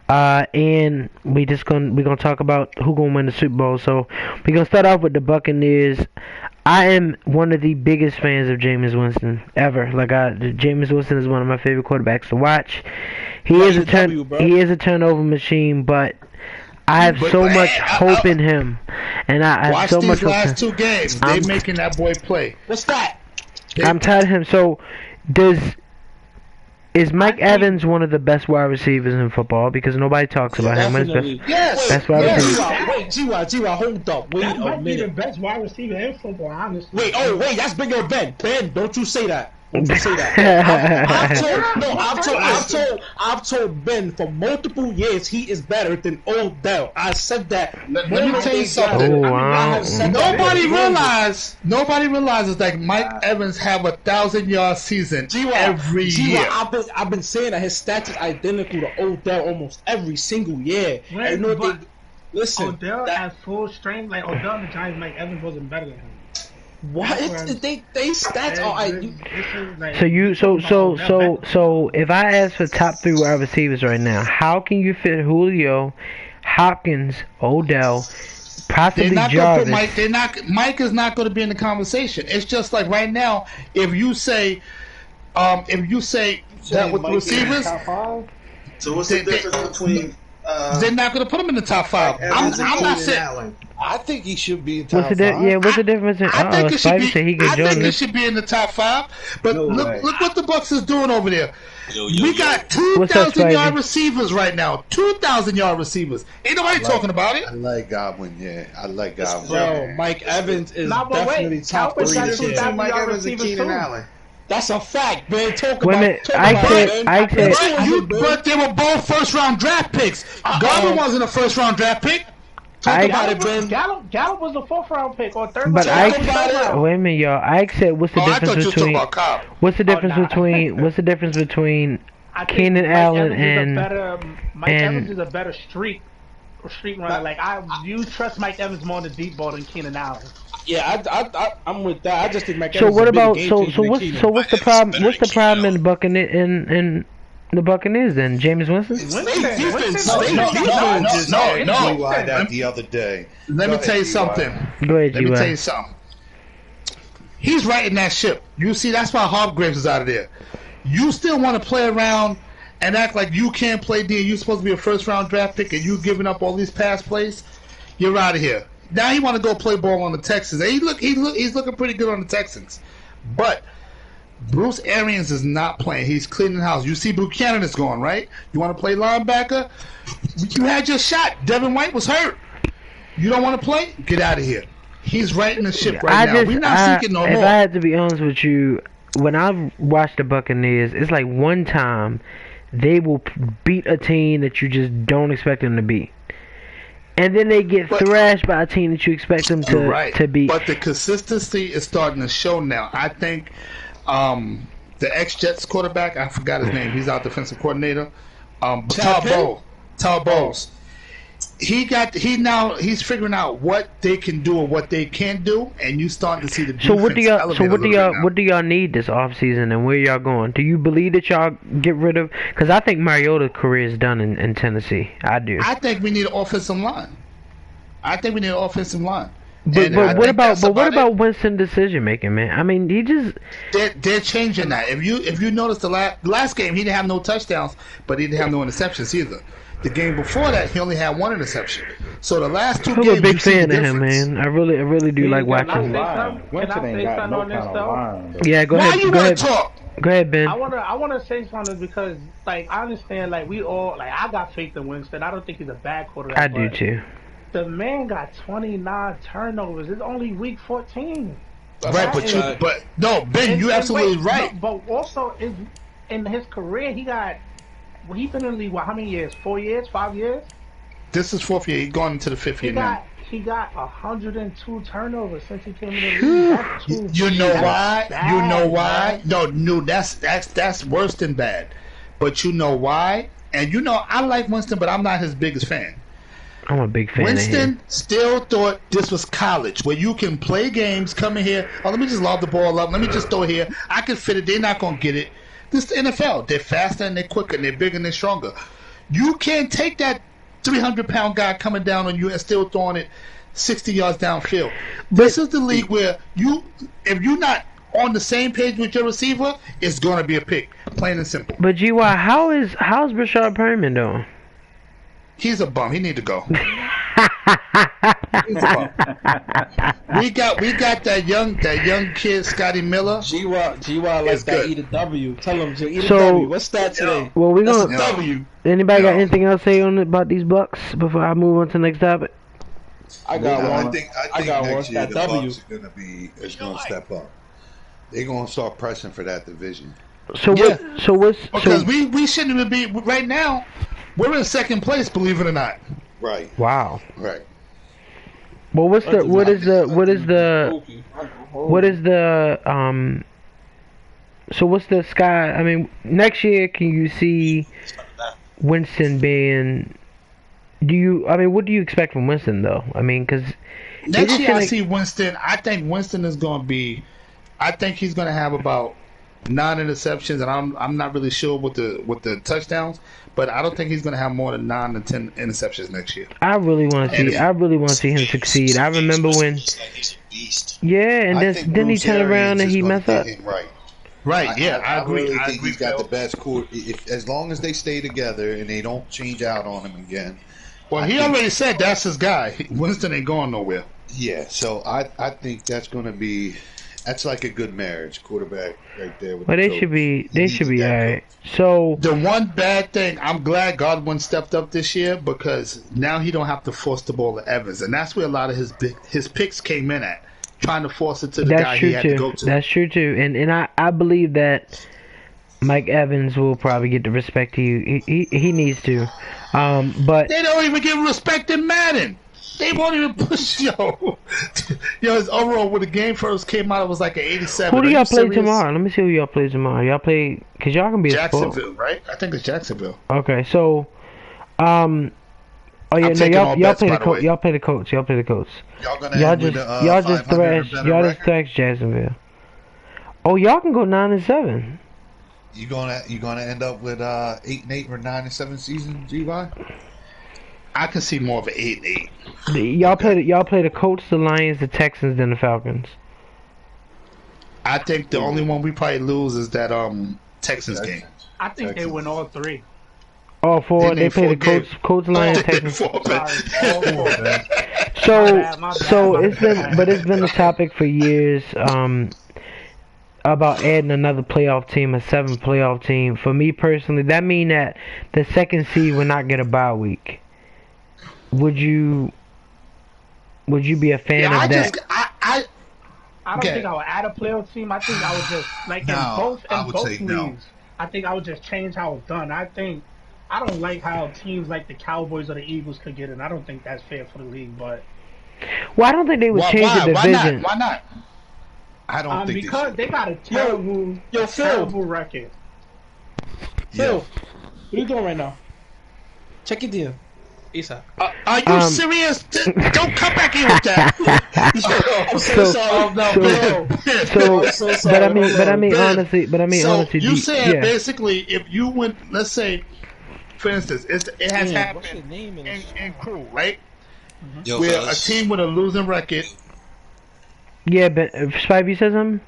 And we're gonna talk about who gonna win the Super Bowl. So we're gonna start off with the Buccaneers. I am one of the biggest fans of Jameis Winston ever. Jameis Winston is one of my favorite quarterbacks to watch. He is a turnover machine, but I have so much hope in him, and I have Watch so much these hope. last 2 games. They making that boy play. What's that? I'm tired of him. So, is Mike Evans one of the best wide receivers in football? Because nobody talks about him. Definitely. Yes. That's why G-Y, hold up. Wait That a might be the minute. best wide receiver in football, honestly. Wait, that's bigger than Ben. Ben, don't you say that. Don't you say that. I've told Ben for multiple years he is better than Odell. I said that. Let me tell you something. Oh, wow. Nobody realizes that Mike Evans have 1,000-yard season every year. I've been saying that his stats is identical to Odell almost every single year. Right, And you know but listen, Odell at full strength, like Odell and the Giants, Mike Evans wasn't better than him. what? They stats are. So if I ask for top 3 wide receivers right now, how can you fit Julio, Hopkins, Odell, possibly They're not Jarvis? gonna put Mike is not going to be in the conversation. It's just like right now, if you say that with the receivers, So what's the difference between? they're not going to put him in the top 5. I'm not saying. I think he should be in top What's the 5. what's the difference? I think it should be. Said he could I join think it this. should be in the top 5. But No look way. what the Bucks is doing over there. We got What's up, 2,000-yard Spivey? receivers right now. 2,000-yard receivers. Ain't nobody talking about it. I like Godwin. Yeah, I like Godwin. Bro, Mike Evans is Nah, but wait, definitely top Cowboys 3 got this two year. top- Mike y'all Evans and receivers Keenan too. Allen. That's a fact, man. Talk Wait a about minute, talk I about said- it, I man. said- But they were both first-round draft picks. Garvin wasn't a first-round draft pick. I- Talk about it, Ben. Gallup was a 4th-round pick or 3rd But round. wait a minute, y'all. Ike said, "What's the Oh, I thought difference you were talking between about Cobb. what's the difference nah. between I think Keenan Mike Allen Evans is a and better, Mike and- Evans is a better street runner. Like you trust Mike Evans more on the deep ball than Keenan Allen. Yeah, I'm with that. I just think Mike so Evans what is a bigger about game so changer than what's Keenan. so what's the problem? What's the problem in the Buccaneers then? Jameis Winston? No. G.Y. that the other day. Let me tell you something. Go ahead, Let me tell G.Y. you something. He's riding that ship. You see, that's why Hargraves is out of there. You still want to play around and act like you can't play D and you're supposed to be a first-round draft pick and you giving up all these pass plays? You're out of here. now he want to go play ball on the Texans. And he's looking pretty good on the Texans, but Bruce Arians is not playing. He's cleaning house. You see Buchanan is gone, right? You want to play linebacker? You had your shot. Devin White was hurt. You don't want to play? Get out of here. He's writing the ship right now. We're not seeking no if more. I had to be honest with you, when I've watched the Buccaneers, it's like one time they will beat a team that you just don't expect them to beat. And then they get thrashed by a team that you expect them to beat. But the consistency is starting to show now. I think the ex-Jets quarterback, I forgot his name. He's our defensive coordinator. Todd Bowles. He's figuring out what they can do and what they can't do, and you starting to see the defense. So what do y'all need this offseason, and where y'all going? Do you believe that y'all get rid of? Because I think Mariota's career is done in Tennessee. I do. I think we need an offensive line. But what about Winston decision making, man? I mean, they're changing that. If you notice the last game, he didn't have no touchdowns, but he didn't have no interceptions either. The game before that, he only had one interception. So the last two games, I'm a big fan of him, man. I really do like watching him. Can I say something on this though? Yeah, go ahead. Now you want to talk? Go ahead, Ben. I wanna say something because I understand we all I got faith in Winston. I don't think he's a bad quarterback. I do too. The man got 29 turnovers. It's only week 14. Right, but no, Ben, you're absolutely right. No, but also in his career, he been in the league how many years? 4 years? 5 years? This is fourth year. He's going into the fifth year now. He got 102 turnovers since he came in the league. You know why? No, that's worse than bad. But you know why? And I like Winston, but I'm not his biggest fan. I'm a big fan. Winston still thought this was college, where you can play games, come in here. Oh, let me just lob the ball up. Let me just throw it here. I can fit it. They're not gonna get it. This is the NFL. They're faster and they're quicker and they're bigger and they're stronger. You can't take that 300-pound guy coming down on you and still throwing it 60 yards downfield. This is the league where if you're not on the same page with your receiver, it's going to be a pick. Plain and simple. But GY, how's Rashad Perriman doing? He's a bum. He need to go. He's a bum. We got that young kid, Scotty Miller. GY like that. Good. Eat a W. Tell him to eat a So, W. What's that today? Well, we're That's gonna. a W. Anybody got anything else to say about these Bucks before I move on to the next topic? I got one. I think next year the Bucks are gonna step up. They're gonna start pressing for that division. Because we shouldn't even be right now. We're in second place, believe it or not. Right. Wow. Right. Well, what is the so what's the sky? I mean, next year, can you see Winston being? What do you expect from Winston though? I mean, because next year I see Winston. I think Winston is going to be. I think he's going to have about 9 interceptions, and I'm not really sure with the touchdowns, but I don't think he's going to have more than 9 to 10 interceptions next year. I really want to see him succeed. I remember when. Yeah, and then he turned around and he messed up. Right. I agree. Really think he's got the best core. As long as they stay together and they don't change out on him again. Well, he already said that's his guy. Winston ain't going nowhere. Yeah, so I think that's going to be. That's like a good marriage, quarterback right there. Well, they should be alright. So the one bad thing, I'm glad Godwin stepped up this year because now he don't have to force the ball to Evans, and that's where a lot of his picks came in at, trying to force it to the guy he had to go to. That's true too, and I believe that Mike Evans will probably get the respect he needs to, but they don't even give respect in Madden. They won't even push his overall when the game first came out, it was like an 87. Who do y'all play tomorrow? Let me see who y'all play tomorrow. Y'all play because y'all can be Jacksonville, right? I think it's Jacksonville. Okay, so, y'all play the Colts. Y'all play the Colts. Y'all just thrashed Jacksonville. Oh, y'all can go 9-7. You gonna end up with 8-8 or 9-7 season, G-Vi? I can see more of an 8-8. Y'all play the Colts, the Lions, the Texans, then the Falcons. I think the only one we probably lose is that Texans game. I think they win all 3. All four. They play the Colts, Lions, Texans. So it's been a topic for years. About adding another playoff team, a 7th playoff team. For me personally, that mean that the second seed will not get a bye week. Would you be a fan of that? I don't think I would add a playoff team. I think I would just in both leagues. No. I think I would just change how it's done. I don't like how teams like the Cowboys or the Eagles could get in. I don't think that's fair for the league. But I don't think they would change the division. Why not? I don't think because they got a terrible record. Phil, what are you doing right now? Check your deal. Isa. Are you serious? Don't come back in with that. But I mean honestly, you saying basically if you went, let's say, for instance, it has happened in Crew, right? Yo, where fellas. a team with a losing record. Yeah, but Spivey says something.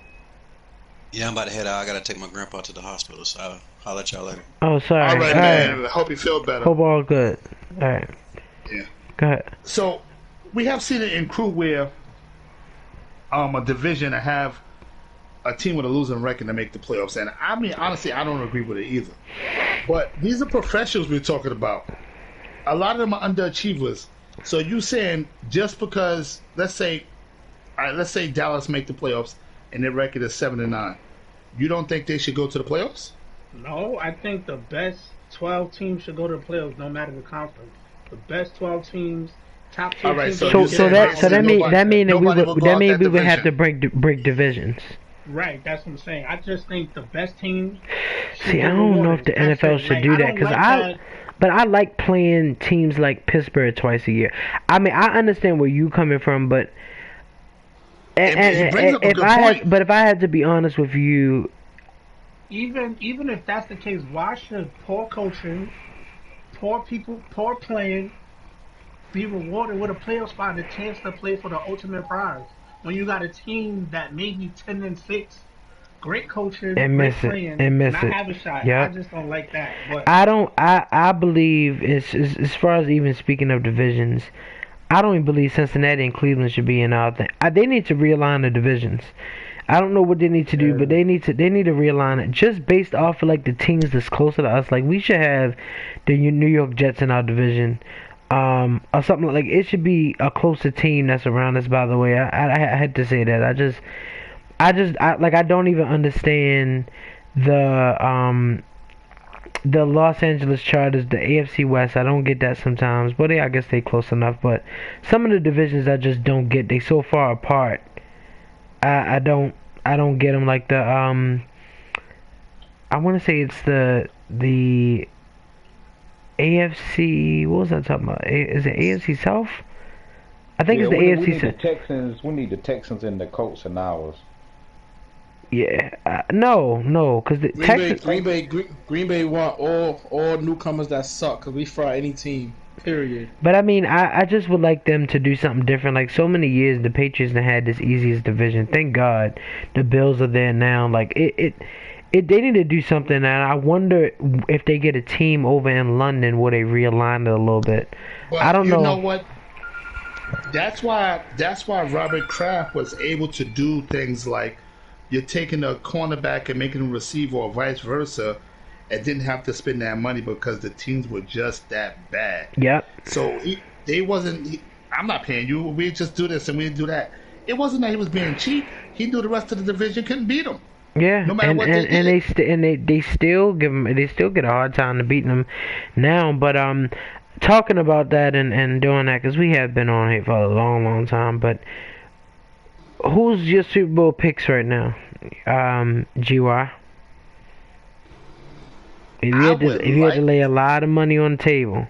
Yeah, I'm about to head out. I gotta take my grandpa to the hospital, so I'll let y'all later. Oh, sorry. All right, man. I hope you feel better. Hope all good. All right. Yeah. Go ahead. So we have seen it in Crew where a division to have a team with a losing record to make the playoffs, and I mean honestly, I don't agree with it either. But these are professionals we're talking about. A lot of them are underachievers. So you saying just because let's say Dallas make the playoffs and their record is 7-9, you don't think they should go to the playoffs? No, I think the best 12 teams should go to the playoffs, no matter the conference. The best 12 teams, top 10 teams. So that mean we would have to break divisions. Right, that's what I'm saying. I just think the best teams. See, I don't know if the NFL should do that because I like playing teams like Pittsburgh twice a year. I mean, I understand where you coming from, but if I had to be honest with you, even if that's the case, why should poor coaching, poor people, poor playing be rewarded with a playoff spot and a chance to play for the ultimate prize? When you got a team that may be 10-6, great coaching, great playing, not have a shot. Yep. I just don't like that. But I believe as far as even speaking of divisions, I don't even believe Cincinnati and Cleveland should be in our thing. They need to realign the divisions. I don't know what they need to do, but they need to realign it just based off of like the teams that's closer to us. Like we should have the New York Jets in our division. Or something like it should be a closer team that's around us. By the way, I had to say that. I don't even understand the Los Angeles Chargers, the AFC West. I don't get that sometimes, but I guess they close enough. But some of the divisions I just don't get. They so far apart. I don't get them. Like the I want to say it's the AFC, what was I talking about? Is it AFC South? I think it's the AFC South. We need the Texans and the Colts in ours. Yeah, no, because the Green Bay want all newcomers that suck. Cause we fry any team. Period. But I mean, I just would like them to do something different. Like so many years, the Patriots have had this easiest division. Thank God, the Bills are there now. Like they need to do something, and I wonder if they get a team over in London, will they realign it a little bit? But I don't know. You know what? That's why Robert Kraft was able to do things like you're taking a cornerback and making him a receiver, or vice versa, and didn't have to spend that money because the teams were just that bad. Yep. So I'm not paying you. We just do this and we do that. It wasn't that he was being cheap. He knew the rest of the division couldn't beat him. Yeah, no matter what they did. they still get a hard time to beating them now. But talking about that and doing that, because we have been on here for a long time. But who's your Super Bowl picks right now, GY? If you had to lay a lot of money on the table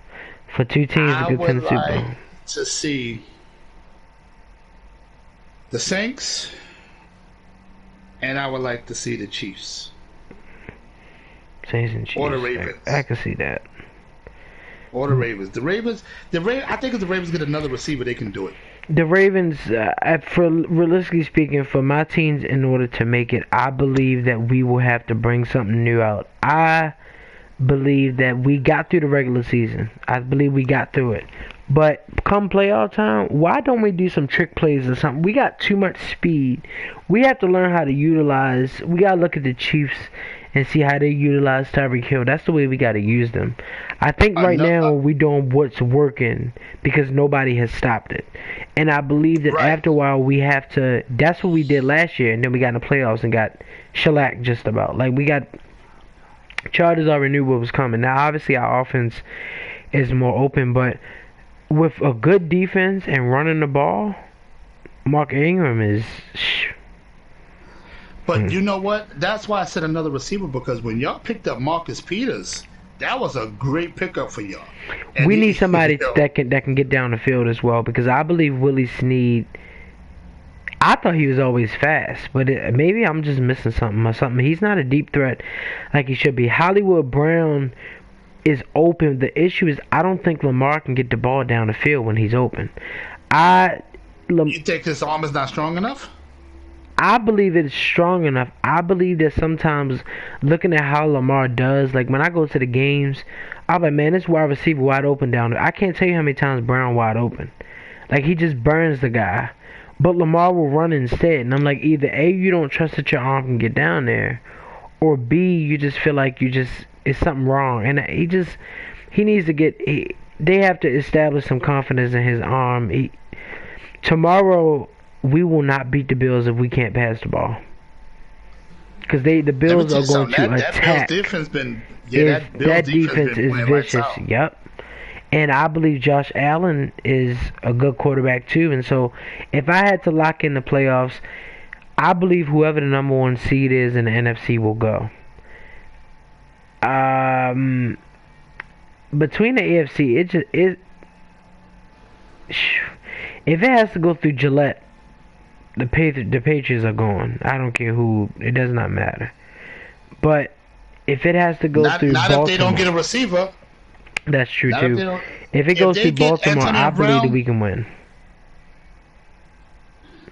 for two teams to go to the Super Bowl, I would like to see the Saints. And I would like to see the Chiefs. Saints and Chiefs. Or the Ravens. I can see that. Or the Ravens. I think if the Ravens get another receiver, they can do it. The Ravens, for realistically speaking, for my teams, in order to make it, I believe that we will have to bring something new out. believe that we got through the regular season. I believe we got through it. But come playoff time, why don't we do some trick plays or something? We got too much speed. We have to learn how to utilize. We got to look at the Chiefs and see how they utilize Tyreek Hill. That's the way we got to use them. I think right now we're doing what's working because nobody has stopped it. And I believe that after a while we have to. That's what we did last year, and then we got in the playoffs and got shellacked just about. Like we got. Chargers already knew what was coming. Now obviously our offense is more open, but with a good defense and running the ball, Mark Ingram is. But you know what? That's why I said another receiver, because when y'all picked up Marcus Peters, that was a great pickup for y'all. And we need somebody that can get down the field as well, because I believe Willie Snead. I thought he was always fast, but maybe I'm just missing something or something. He's not a deep threat like he should be. Hollywood Brown is open. The issue is I don't think Lamar can get the ball down the field when he's open. You think his arm is not strong enough? I believe it's strong enough. I believe that sometimes looking at how Lamar does, like when I go to the games, I'm like, man, this wide receiver wide open down there. I can't tell you how many times Brown wide open. Like he just burns the guy. But Lamar will run instead. And I'm like, either A, you don't trust that your arm can get down there, or B, you just feel like it's something wrong. And he needs to they have to establish some confidence in his arm. Tomorrow, we will not beat the Bills if we can't pass the ball. Because the Bills are going to attack. That defense that defense is vicious. Yep. And I believe Josh Allen is a good quarterback too. And so if I had to lock in the playoffs, I believe whoever the number one seed is in the NFC will go. Between the AFC, if it has to go through Gillette, the Patriots are going. I don't care who. It does not matter. But if it has to go through Baltimore, if they don't get a receiver. That's true too. If it goes through Baltimore, I believe that we can win.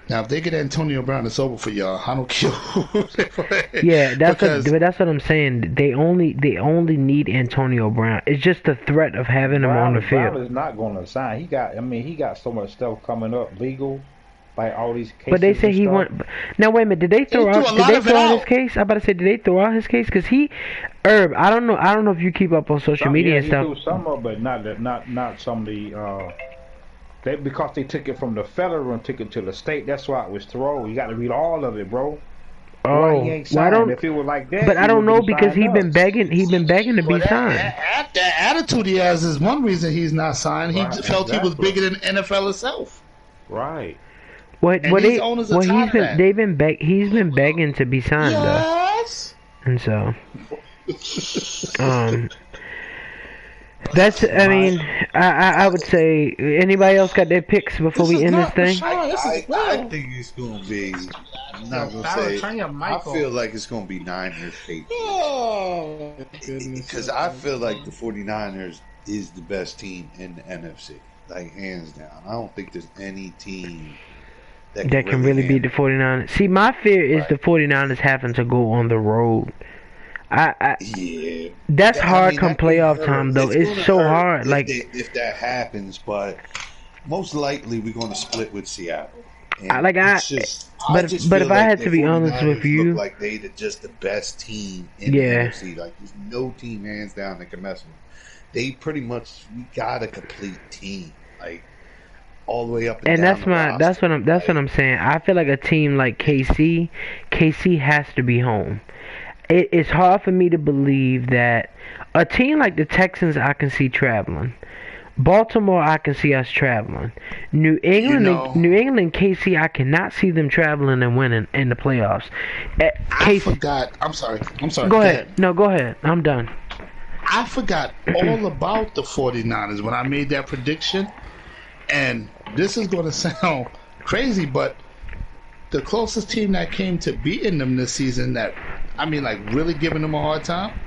Now, if they get Antonio Brown, it's over for y'all. I don't care who they play. Yeah, that's what I'm saying. They only need Antonio Brown. It's just the threat of having him on the field. Brown is not going to sign. He got so much stuff coming up legal. Like all these cases. But they say he went. Now wait a minute. Did they throw out his case? I'm about to say, did they throw out his case? Because Herb, I don't know if you keep up on social media and stuff. He threw some of, but not some of the. Because they took it from the federal and took it to the state. That's why it was thrown. You got to read all of it, bro. Oh, he ain't signed? If it was like that, but I don't know because he's been begging to be signed. That attitude he has is one reason he's not signed. He felt he was bigger than NFL itself. Right. He's been begging to be signed yes. though. And so that's I would say anybody else got their picks before we end this thing? I think it's gonna be I'm not gonna say I feel like it's gonna be Niners Patriots. Oh goodness. Because I feel like the 49ers is the best team in the NFC. Like hands down. I don't think there's any team that can really beat the 49ers. See, my fear is the 49ers having to go on the road. Yeah. That's hard come playoff time, though. It's so hard. If that happens, but most likely we're going to split with Seattle. But if I had to be honest with you, like they're just the best team in the NFC. Like there's no team hands down that can mess with them. They pretty much we got a complete team. Like. All the way up and down that's what I'm saying. I feel like a team like KC has to be home. It's hard for me to believe that a team like the Texans I can see traveling. Baltimore I can see us traveling. New England KC I cannot see them traveling and winning in the playoffs. I forgot. I'm sorry. Go ahead. No, go ahead. I'm done. I forgot all about the 49ers when I made that prediction. And this is going to sound crazy, but the closest team that came to beating them this season, really giving them a hard time,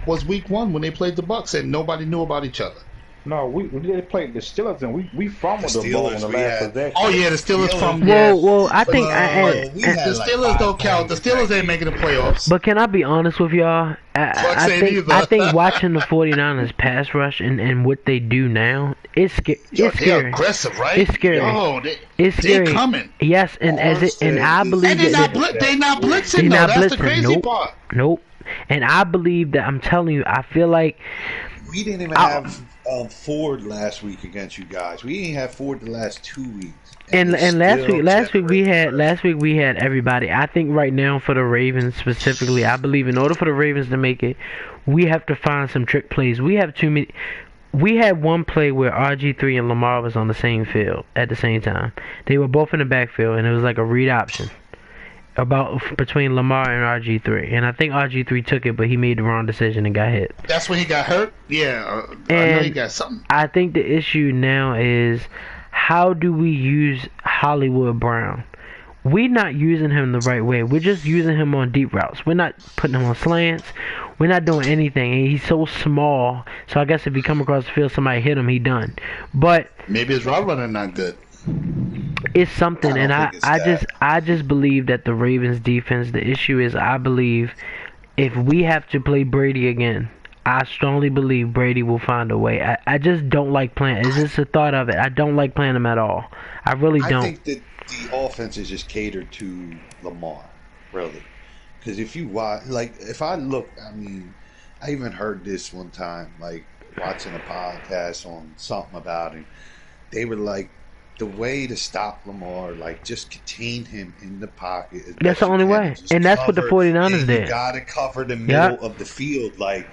was Week 1 when they played the Bucs and nobody knew about each other. No, they played the Steelers and we fumbled the ball in the we last had- possession. Oh yeah, the Steelers from Well, I think we had the like Steelers 5 don't count. The points Steelers that ain't making the playoffs. but can I be honest with y'all? Bucks ain't either. I think watching the 49ers pass rush and what they do now, it's Yo, it's they're scary. aggressive, right? It's scary. Yo, It's they scary. coming. Yes, and I believe And they're that not blitzing, They're though. not That's the blitzing. crazy Nope. part. Nope. And I believe that I'm telling you, I feel like We didn't even have Ford last week against you guys. We didn't have Ford the last 2 weeks. and we last still week we had everybody. I think right now for the Ravens specifically, I believe in order for the Ravens to make it, we have to find some trick plays. We have too many. We had one play where RG3 and Lamar was on the same field at the same time. They were both in the backfield, and it was like a read option between Lamar and RG3. And I think RG3 took it, but he made the wrong decision and got hit. That's when he got hurt? Yeah. I know he got something. I think the issue now is how do we use Hollywood Brown? We're not using him the right way. We're just using him on deep routes. We're not putting him on slants. We're not doing anything. And he's so small. So I guess if he come across the field, somebody hit him, he done. But Maybe his route running not good. it's something, and think it's that. I just believe that the Ravens defense, the issue is I believe if we have to play Brady again, I strongly believe Brady will find a way. I just don't like playing. It's just the thought of it. I don't like playing him at all. I really don't. I think that the offense is just catered to Lamar, really. Because if you watch, like, if I look, I mean, I even heard this one time, like, watching a podcast on something about him. They were like, the way to stop Lamar, like, just contain him in the pocket. That's the only way. And that's what the 49ers did. You got to cover the middle of the field. Like,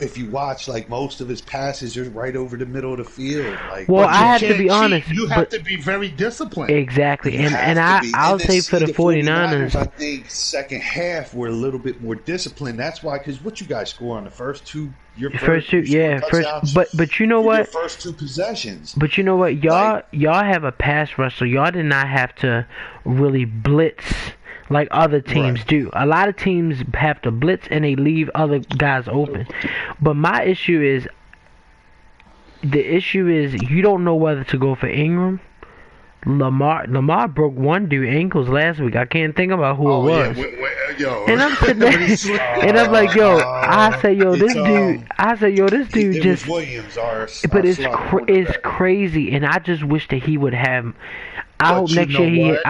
if you watch, like, most of his passes are right over the middle of the field. Like, Well, But you I have to can't be cheat. honest. You but- have to be very disciplined. Exactly. You And have to be. I'll And say for the 49ers, 49ers, I think second half we're a little bit more disciplined. That's why, because what you guys score on the first two, your first two, you yeah, score first. touchdowns But you know with your what? first two possessions. But you know what? Y'all have a pass rush, so y'all did not have to really blitz like other teams Right. do. A lot of teams have to blitz and they leave other guys open. But my issue is, you don't know whether to go for Ingram. Lamar broke one dude ankles last week. I can't think about who it was. Yo. And I'm sitting there, and I'm like, yo, I say, yo, this dude It just. was Williams, But it's slot it's quarterback. crazy, and I just wish that he would have. I But hope you next know year what?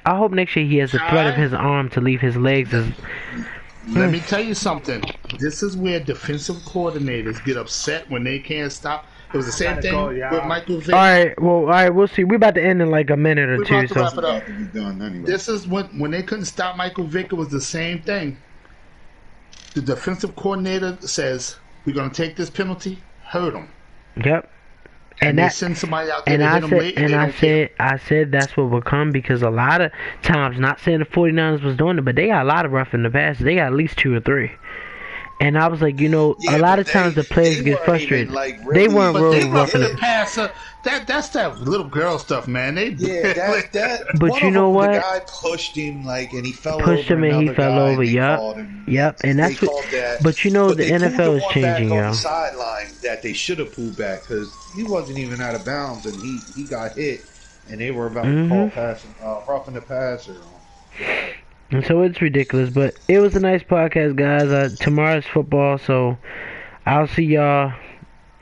I hope next year he has the threat of his arm to leave his legs. Let me tell you something. This is where defensive coordinators get upset when they can't stop. It was the same Gotta thing go, y'all. with Michael Vick. All right, we'll see. We're about to end in like a minute or We're two. about to So wrap it up. About to be done anyway. This is when they couldn't stop Michael Vick. It was the same thing. The defensive coordinator says, "We're going to take this penalty, hurt him," yep. and they that- send somebody out there And to I hit him said, late. and they I don't care. said that's what will come because a lot of times, not saying the 49ers was doing it, but they got a lot of rough in the past. They got at least 2 or 3. And I was like, Yeah, a lot but of times the players they get weren't frustrated. even, like, They really- weren't But really they roughing roughing it. the passer. That's that little girl stuff, man. They That But one you of know them, what? The guy pushed him and he fell Pushed over him and he another fell guy, over, and they yup. called him. Yep, and They that's what- called that. but you know But the they pulled NFL is one changing, back on yo. the sideline that they should have pulled back because he wasn't even out of bounds and he got hit and they were about to call roughing the passer. And so it's ridiculous, but it was a nice podcast, guys. Tomorrow's football, so I'll see y'all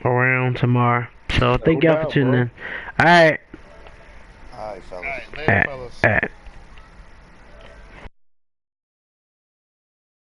around tomorrow. So thank y'all for tuning in. All right. All right, fellas. All right, later, fellas. All right.